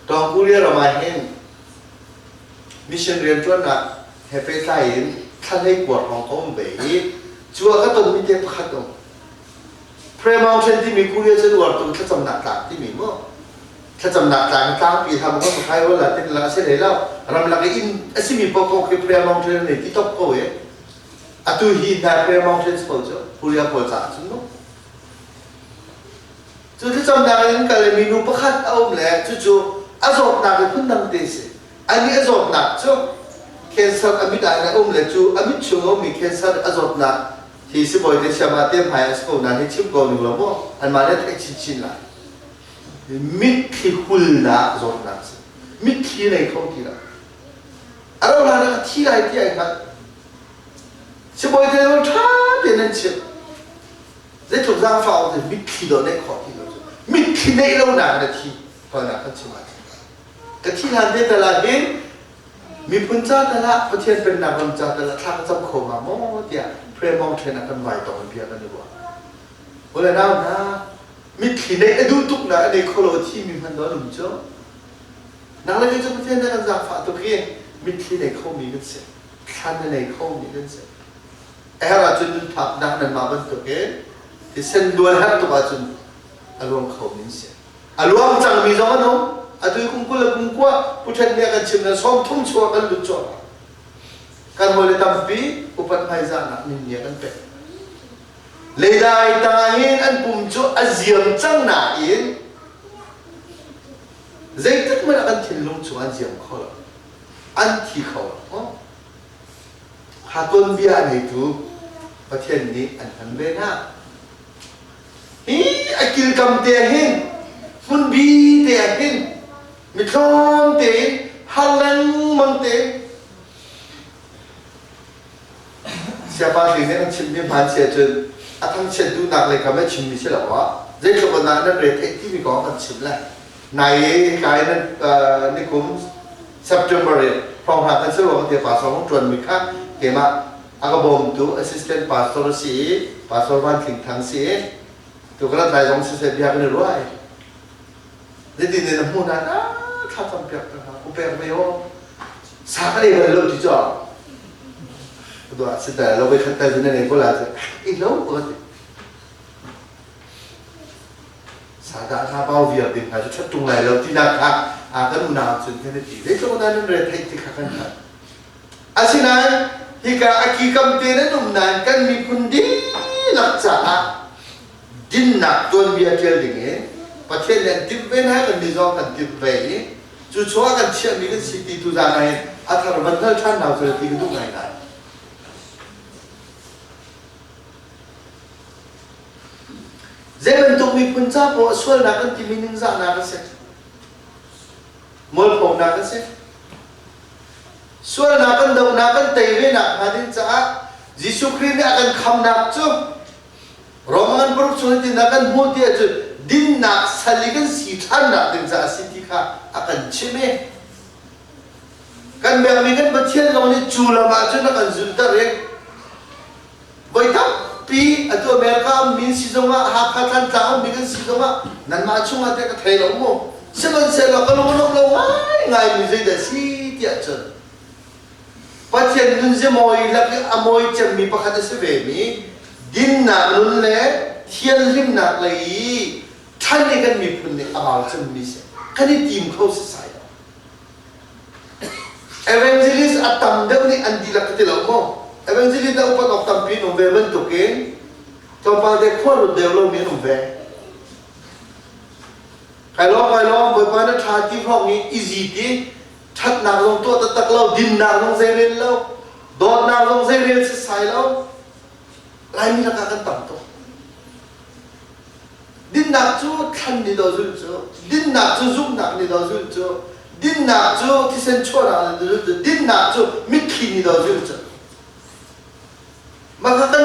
ตอนกูเรียนเรามาเห็นมิชชันเรียนจวนนักเฮเปไซน์ท่านให้กวดของเขาไปจัวก็ต้องมีเด็กขัดตรงพระมองเช่นที่มีกูเรียนจนวัดตรงถ้าจำหนักต่างที่มีมั้งถ้าจำหนักต่างกลางปีทำก็สุดท้ายว่าละเป็นละเช่นไรแล้วรำลักอินสิมีปกติพระมองเช่นนี้ที่ตบเขาอะตุฮีได้พระมองเช่นสปอร์ตกูเรียนปวดใจสุดมั้งจู่ๆจำได้ยังกันเลยมีนูประคัดเอาแหละจู่ๆอาจอบหนักเลยพุ่นนำเตสิอันนี้อาจอบหนักจู่แคนเซอร์อามิดายนะเลยจู่อามิดช่วงมีแคนเซอร์อาจอบหนักที่สิบวันที่เช้ามาเตรียมหายสกุลนั้นให้ชิมก่อนหนึ่งแล้วมั้งอันมาได้แค่ชิ้นๆละมิดที่หุ่นละอาจอบหนักสิมิดที่ไหนเขาที่ละอะไรเราเนี่ยที่ไหนที่ไหนกันสิบวันที่เราท่าเดินนั่นเชียว在头上放的没提到那考题了，没提那老难的题，到哪个去嘛？个题难的得了，มีพุ่นจ้าแต่ละประเทศเป็นนักบัญชาแต่ละทางจำโคมาโมเดียเพื่อมองเทนักกันไหวต่อมันเพียงกันดีกว่าโอ้ยน่านะมีที่ในดูตุกนะในโคโลที่มีพันดอลหนุ่มเจ้านักเรียนจะประเทศนักการศึกษาตัวเองมีที่ในเขามีกันเสียท่านในเขามีกันเสียไอ้เราจนผักดังนั้นมาบนตัวเองที่เส้นดวนหักตัวจนอารมณ์เขามีเสียอารมณ์จังมีจอมน้องอาตุยคุ้มกุลคุ้มกว่าผู้ชายเนี่ยกันชิมนะซ้อมทุ่มชัวกันลุจอกันหัวเลยตั้มปีอุปถัมภ์จานักนิยกันเป็นเลยได้ตั้งหินอันปุ่มจ่ออาเซียมจังหนาอินใจตึกมันอันทิ้งลงชัวอาเซียมเขาละอันที่เขาละหาต้นเบี้ยในทุกประเทศนี้อันพันเบน่าอากิลกำเตียหินมันบีเตียหินมิทรอนเตะฮัลลังมันเตะเสียบาลีเนี่ยชิมมีพันเสียจนอาทั้งเช็ดดูนักเลยก็ไม่ชิมมีเสียหรอวะเจ้าคนนั้นนั่นเรทที่มีกองกันชิมแหละในกายนั้นนี่คุ้ม September พร้อมหากันเสียว่าเดี๋ยวป่าสองจวนมีค่าเกี่ยมาอากาบอมดู assistant pastor สี pastor วันถึงทางสีตัวกระต่ายสองสิบเอ็ดยังไม่รู้ไอ้เด็กๆในหมู่นั้นถ้าทำเปียกนะครับอุปเปกไม่ยอมสักอะไรมันเลิกที่จ่อตัวสุดท้ายเราไปขัดใจในนี้ก็แล้วจะอีกแล้วก็สักการถ้าเบาเวียดเป็นใครจะชัดตรงไหนเราที่นักขัดก็ดูน่าสนใจดีเด็กคนนั้นเรื่องไทยที่ขัดกันขัดอาชีพนั้นที่การอาคีกรรมเตนั้นนุ่มนานกันมีคนดีหลักษาดินหนักตัวเบียร์เจออย่างเงี้ยประเทศเนี่ยดิบเว้นให้กันดีจอกันดิบไปจู่ชัวกันเชื่อมีกันสิทธิตุจานัยอาถรรพ์บันเทิงชั้นดาวสุรตีกันทุกไงได้เจ้าเป็นตัวมีpunca po soal nak kan timin za nak se mol po nak se soal nak kan dau nak kan teiwe nak hadin cha Jisu Christ akan kham nak chu Roman Proof sunit nak kan muti chu din nak saligan si than nak din za siti kha akan chime kan me ami kan bathian lo ni chula ma chu nak kan zul ta re boita pi atu America min si zonga ha kha than ta mi kan si zonga nan ma chunga te ka thai lo mo seban se lo ka lo ngai mi zai da si tia chen pathian nun je moi lak amoi chem mi pakhat se ve mi din na nun le thian lim na lai than ni kan mi phun ni abaw chem mi se kan ni tim khau se sai evangelist atam de ni andi lak te lo mo evangelist da upat of tam pi no ve ben to ke to pa de khol de lo mi no ve kai lo bo pa na tha ti phok ni easy tiทัดนางลงตัวตะเราดินนางลงเซเรนเราโดนนางลงเซเรนสิสายเราลายมีราคากันต่ำตัวดินหนักจู่ทันนี่เราจู่ดินหนักจู่ซุกหนักนี่เราจู่ดินหนักจู่ที่เส้นชั่วเราจู่ดินหนักจู่มิดขีนี่เราจู่มาคัน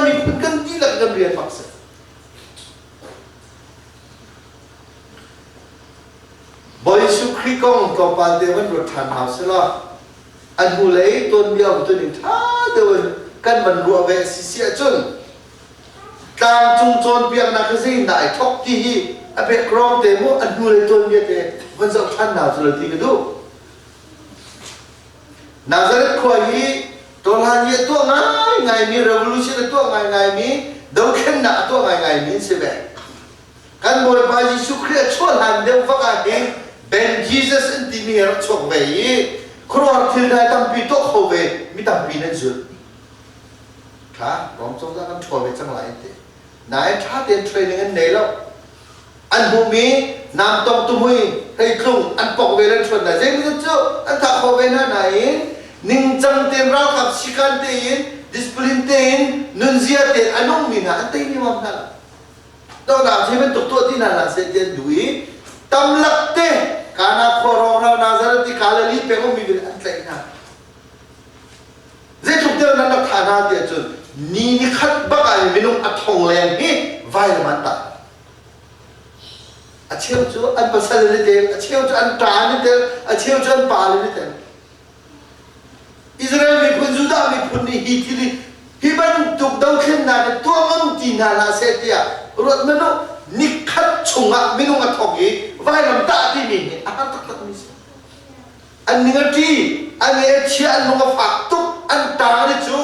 รียนปักเสบอยสุครีกงตัวปานเดวันรถทันหาสละอันหูเลยตัวเดียวตัวหนึ่งท่าเดินกันมันรัวเวสิเสียจนการจุงโจรเปียกนักสิ่งไหนทอกที่อเบกรองเตมุอันหูเลยตัวเดียวเตมันจะทันหาสละที่กันดูนาซาเรตขวายตัวหานเยตัวง่ายง่ายมี revolution ตัวง่ายง่ายมีดาวเข็นหนาตัวง่ายง่ายมีเสบกันบริบาลยิสุคริสต์ช่วยหันเดียวฟังกันเป็นยีซัสอันที่มีรักชกเวย์ครัวที่ได้ตั้งปีโตเขาเวมีตั้งปีนั่นสุดค่ะผมสงสารกันช่วยเวจังไรเตนายท่าเต้นเทรนนิ่งอันไหนแล้วอันบุมีน้ำต้มตุ้มหุยให้คลุ้งอันปกเวรันชนได้เจ้าไม่ต้องเจ้าอันถ้าเขาเวน่าไหนนิ่งจังเต้นเรากับสิกันเต้นดิสปลินเต้นนุนเซียเต้นอันนุ่มมีนะอันเต้นนี่มันนั่นตัวเราที่เป็นตัวที่นั่นละเสด็จดุยตำลักเต้การนับขอร้องเรานาซาเรติกาลลีเปก็มีเป็นอันเต้นนะเจ้าทุกเดือนนั้นนักฐานะเดียจนนี่ขัดบักอะไรไม่นุ่งอัดทองแรงนี่ไว้มันตาอาเชี่ยวจูอันภาษาเลยเดียวอาเชี่ยวจูอันตาเลยเดียวอาเชี่ยวจูอันปาเลยเดียวอิสราเอลมีคนจุดามีคนนี้ฮิตที่ฮิบันตุกดาวขึ้นนาตัวมันตีนาลาเสียเดียรถมันนิคัดชงอ่ะไม่นุ่งอัดทองยี่ไว้มันตาที่นี่อันตักตักนี่อันนี้ที่อันนี้เชี่ยอันนุ่งฝากตุกอันตาเลยจู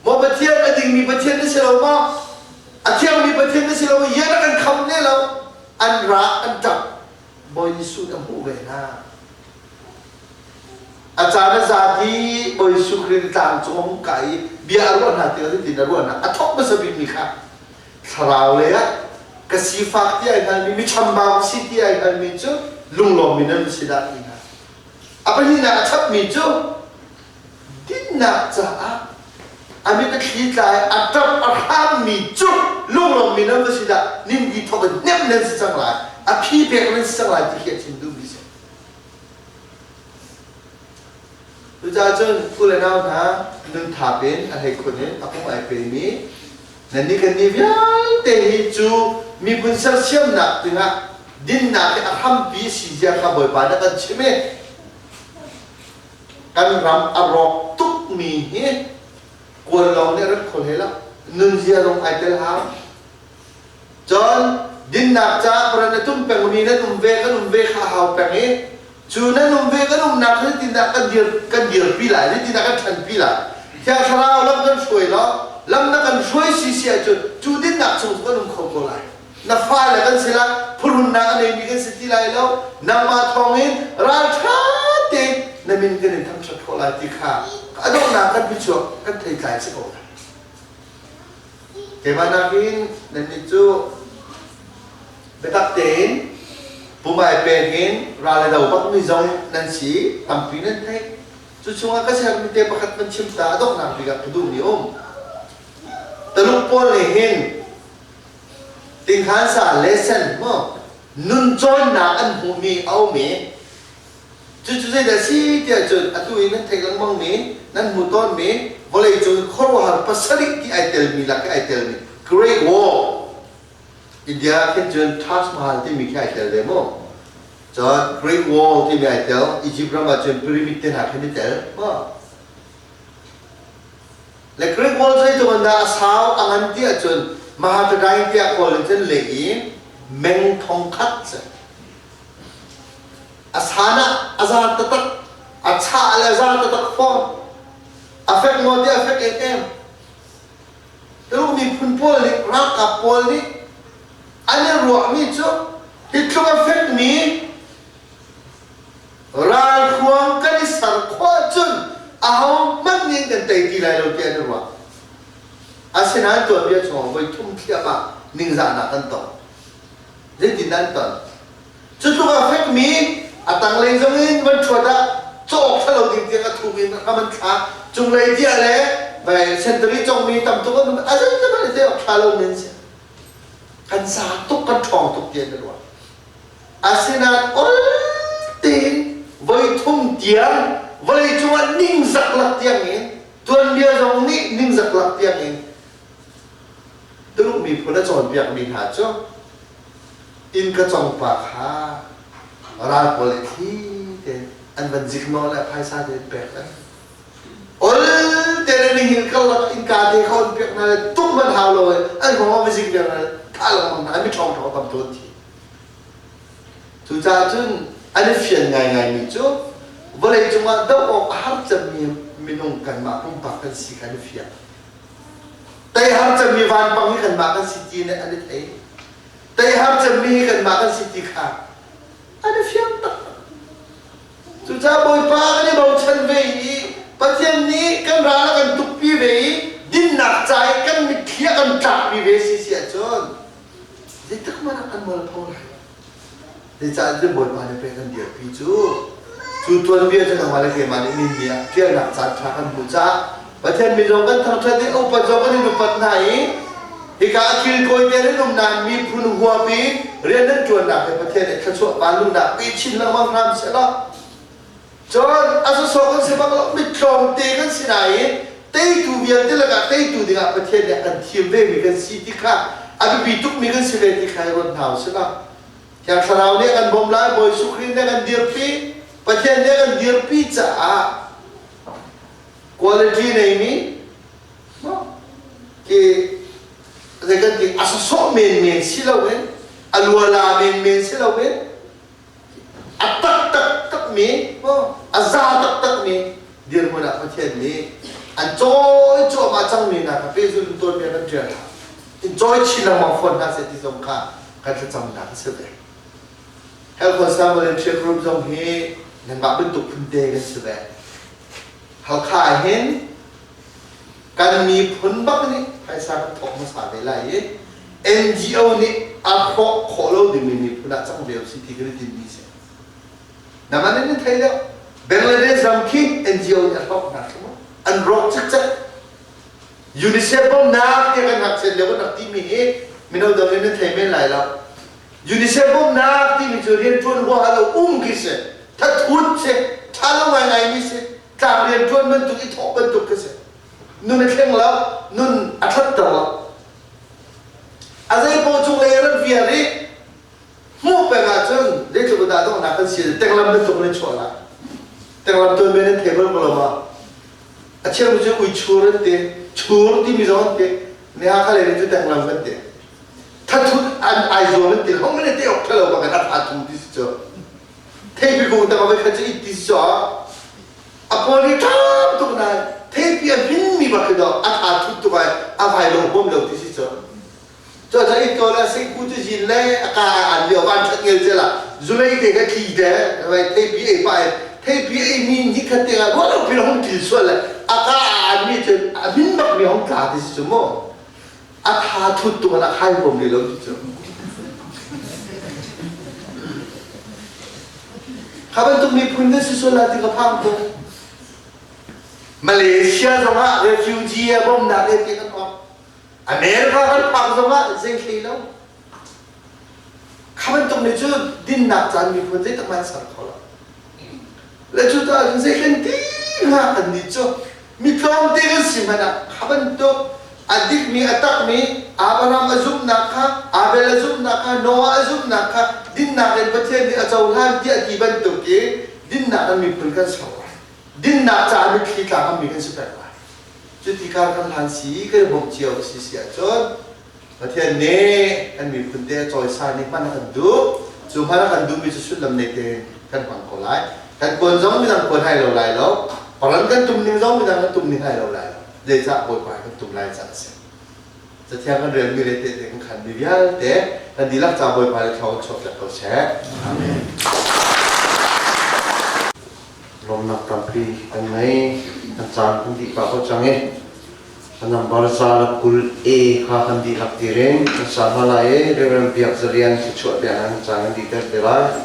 มอประเทศอันนี้มีประเทศนี่เสียแล้วมั้งอาเที่ยวมีประเทศนี่เสียแล้วเยอะกันคำเนี่ยเราอันรักอันจับบอยสุดอันหูเวน่าอาจารย์ซาดีบอยสุครินต่างจงไก่เบียร์รวนหาเตียวที่ดินรวนนะอัทอกมาสบิมีค่ะสราวเลยอะกษีฟักที่ไอ้นั่นมีชัมบางสิที่ไอ้นั่นมีจูลุงลมมีนั่นสิดาอีนะapa ni nak cap mijo din nak caa ami tak kita atap arham mijo lung minam sida nim di thok nem nem sang lai api pek nem sang lai ti chin du bi se tu ja chun ku le nau na nun tha pen a hai khun ne apu ai pe mi nan ni kan ni vyang te hi chu mi bun sar siam na tinga din na ke arham bi si ja kha boy pa da kan chimeกันรำอารมณ์ทุกมีเฮ้กวนลองเนี่ยรักคนเฮล่ะนุนเสียลงไอเตลฮาจนดินหนักจ้าเพราะนั่นตุ้มเป็นมีนั่นนุ่มเวข้าหาวเป็นเฮ้จูนั่นนุ่มเวก็นุ่มหนักนี่ติดหนักกันเดียร์ปีละนี่ติดหนักกันทันปีละแค่คราวลำกันช่วยเนาะลำนักกันช่วยสิเสียจูดินหนักชงก็นุ่มเขาโกไลนับฟ้าเลยกันสิละพูดหนักอะไรมีกันสิที่ไรแล้วนำมาทองอินราชาเต็มนั่นเป็นกันทำชัดโคลาติค่ะก็ต้องนักกันพิจารณากันไทยใจสักคนเกี่ยวกับนักบินนั่นนี่จูเบตักเต็นผู้หมายเป็นเงินรายได้บักมีจงนั่นสิทำปีนั่นเองจู่ช่วงก็ใช้มีเตะประคัตมันชิมตาต้องนักบินกับผู้ดูนิยมแต่ลูกพ่อเลยเห็นติงขันสาเลเซนมั้งนุ่นจอยนักอันหูมีเอาเมจู่ๆจะสิเดี๋ยวจุดอัตุยนั่นเทลังมังมีนั่นมุตอนมีวอลเลย์จุดข้อว่าภาษาลิกที่ไอเทลมีหลักไอเทลมี Great Wall อินเดียแค่จุดทัชมาฮาลที่มีแค่ไอเทลเดโมจุด Great Wall ที่มีไอเทลอียิปต์รามาจุดพีระมิดที่หาแค่ไอเทลมั้งและ Great Wall ใช้ตัวนั้นอาสาวอันที่จุดมหาวิทยาลัยที่อักวอลเลนเลยเมงทองคัดอาสานะอาซาตตักอาชาอาซาตตักฟอนอาเฟกโมเดอาเฟกเอ็มแล้วมีพุ่นโพลิรักกับโพลิอันนี้รัวมีจุดที่ทุกอาเฟกมีรายควงกันที่สังขวาจุนอาหงมันยังกันแต่ที่ไรเราเจอรัวอาเซนันตัวเบียชงไปทุ่มเทียบมานิ่งจานักันต่อเรื่องที่นั่นต่อจุดทุกอาเฟกมีอาตังเลงจงอินมันชวดะโจกถ้าเราจริงๆก็ถูกอินถ้ามันขาจุงเลยที่อะไรไปเซนเตอรี่จงมีต่ำตัวก็มันอาจจะไม่ได้เที่ยวขาลงนั่นสิกันสาตุกกันทองตุกเย็นด้วยอาเซนันโอ้ตีนไว้ทุ่มเตียงไว้จงนิ่งสักหลักเตียงเองตัวเดียวตรงนี้นิ่งสักหลักเตียงเอง มีพระจอนเปียกมีหาจ้อินกระจองปากหาราโปเลที่เดอันวันจิกนอและภายซาเดนเปียกกันโอ้ยเดนนี่หินก็ละอินกาเดเขาเปียกนั่นตุ้มมันหาวเลยอันของมันจิกเปียกนั่นถ้าเรามันไม่ชอบเขาทำตัวทีทุจ้าจุนอันนี้เฟียนไงมีจ้วันนี้จุมาดอกหาจะมีนงกันมาพุ่งปากกันสิกันเฟียแต่หาจะมีวันปังให้กันมากันสิจีเนี่ยอันนี้เองแต่หาจะมีกันมากันสิจีค่ะอันนี้เฟียงตักทุจ้าบอยปากอันนี้บอกฉันเว้ยปัจจัยนี้กันร้านกันตุกปีเว้ยดินหนักใจกันมีเทียกันจับปีเว้ยสิเสียจนจะตักมันกันมาเท่าไหร่เดี๋ยวจะเรื่องบทมาในเพลงกันเดียวพี่จูตัวเบียจะทำอะไรกันมาในอินเดียเที่ยวหนักจัดทางกันบูชาประเทศมีโรงกันทำชาติอุปจารกันในปัตตานีที่การคิดโกยเตะในนุ่มนานมีพูนหัวปีเรียนนั้นจวนหนักในประเทศในขั้นสุดบานลุนหนักปีชินละมังรำเสร็จแล้วจนอาศัยสองกันเสียบ้างแล้วไม่ตรงเตะกันสิไหนเตะตัวเบียที่ละกันเตะตัวที่กับประเทศเนี่ยกันทีมเวมีกันสิที่ข้าอาบิบิตุกมีกันสิเลที่ใครรถเท้าเสร็จแล้วจากสาวเนี่ยกันบ่มไล่บอยสุขรีเนี่ยกันเดียร์ปีประเทศเนี่ยกันเดียร์ปีจ้าquality नहीं में कि लेकिन कि असों में सिलावे अलवाला में सिलावे तक में अज़ा तक में दिल मुना पथियन में enjoy जो macam में ना कभी जो तुम में ना dia enjoy चिना माफन ना से तीसों का kan terjam nak sebab hal kuasa volunteer group jom he dan mak bentuk penting kan sebab hal kain kan mi pun bak ni paisa tok masa bela ye NGO ni apa kalau di mini pun nak cakap dia siti kena tinggi se nama ni Thailand Bangladesh ramki NGO ni apa nak semua unrock cek UNICEF pun nak dia kan nak sendiri nak timi he minau dah ni Thailand lai lah UNICEF pun nak timi jurian tuan gua halau kise tak tuan se kalau ngai ni se tak ria tuan bentuk itu bentuk kese nun keng lah nun atlet terlah azai pocong layaran viari mu pengajon dia cuba dah tu nak kasi tenggelam bentuk ni cola tenggelam tuan benen table belum aceh muncul kui curut di mizon te ni akal ini tu tenggelam bente tatut aizon te hong ni te okelo bagai tatut di situ tapi kau tak boleh kerja itu situ apa ni tam tu nak tapi yang ni bagai dah tatut tu bagai apa yang bom lalu di situ jadi kalau saya kudu jilai akan ada orang cakap je lah zulai dia kita bagai tapi tapi ini ni kata walau bilang kilsual akan ni je abin mak ni orang kata di situ mo tatut tu nak hai bom lalu di situ kapan tu ni pun dah sesuatu lagi kapang tu Malaysia sama refugee bom nak dia kan orang Amerika kan pang sama zengkli lau kapan tu ni tu din nak jangan ni pun jadi tak main sarkola lepas tu ada zengkli tinggal kan ni tu mikrom tinggal si mana kapan tu adik mi atak mi Abraham azum nakha Abel azum nakha Noah azum nakha din nak dan betul di ajauhan dia dibantu ke din nak kami berikan sawa din nak cari kita kami kan seperti jadi kalau hansi ke bukti awak sisi ajon betul ni kami pun dia choice ni mana kandu cuma kan kandu bisa sulam nete kan pangkolai kan konjong bilang kon hai lo lai lo orang kan tumning jong bilang tumning hai lo lai jadi tak boleh pakai tum lai sahaja setiap kan real militer dengan kan biar deh dan dilak cabai pada tahun coklat kosher. Amin. Lom nak tampi anai acan pun di kau canggih. Anam barzal kul kahan dilak tireng sama lain dengan pihak zarian secuat biaran canggih di terdelai.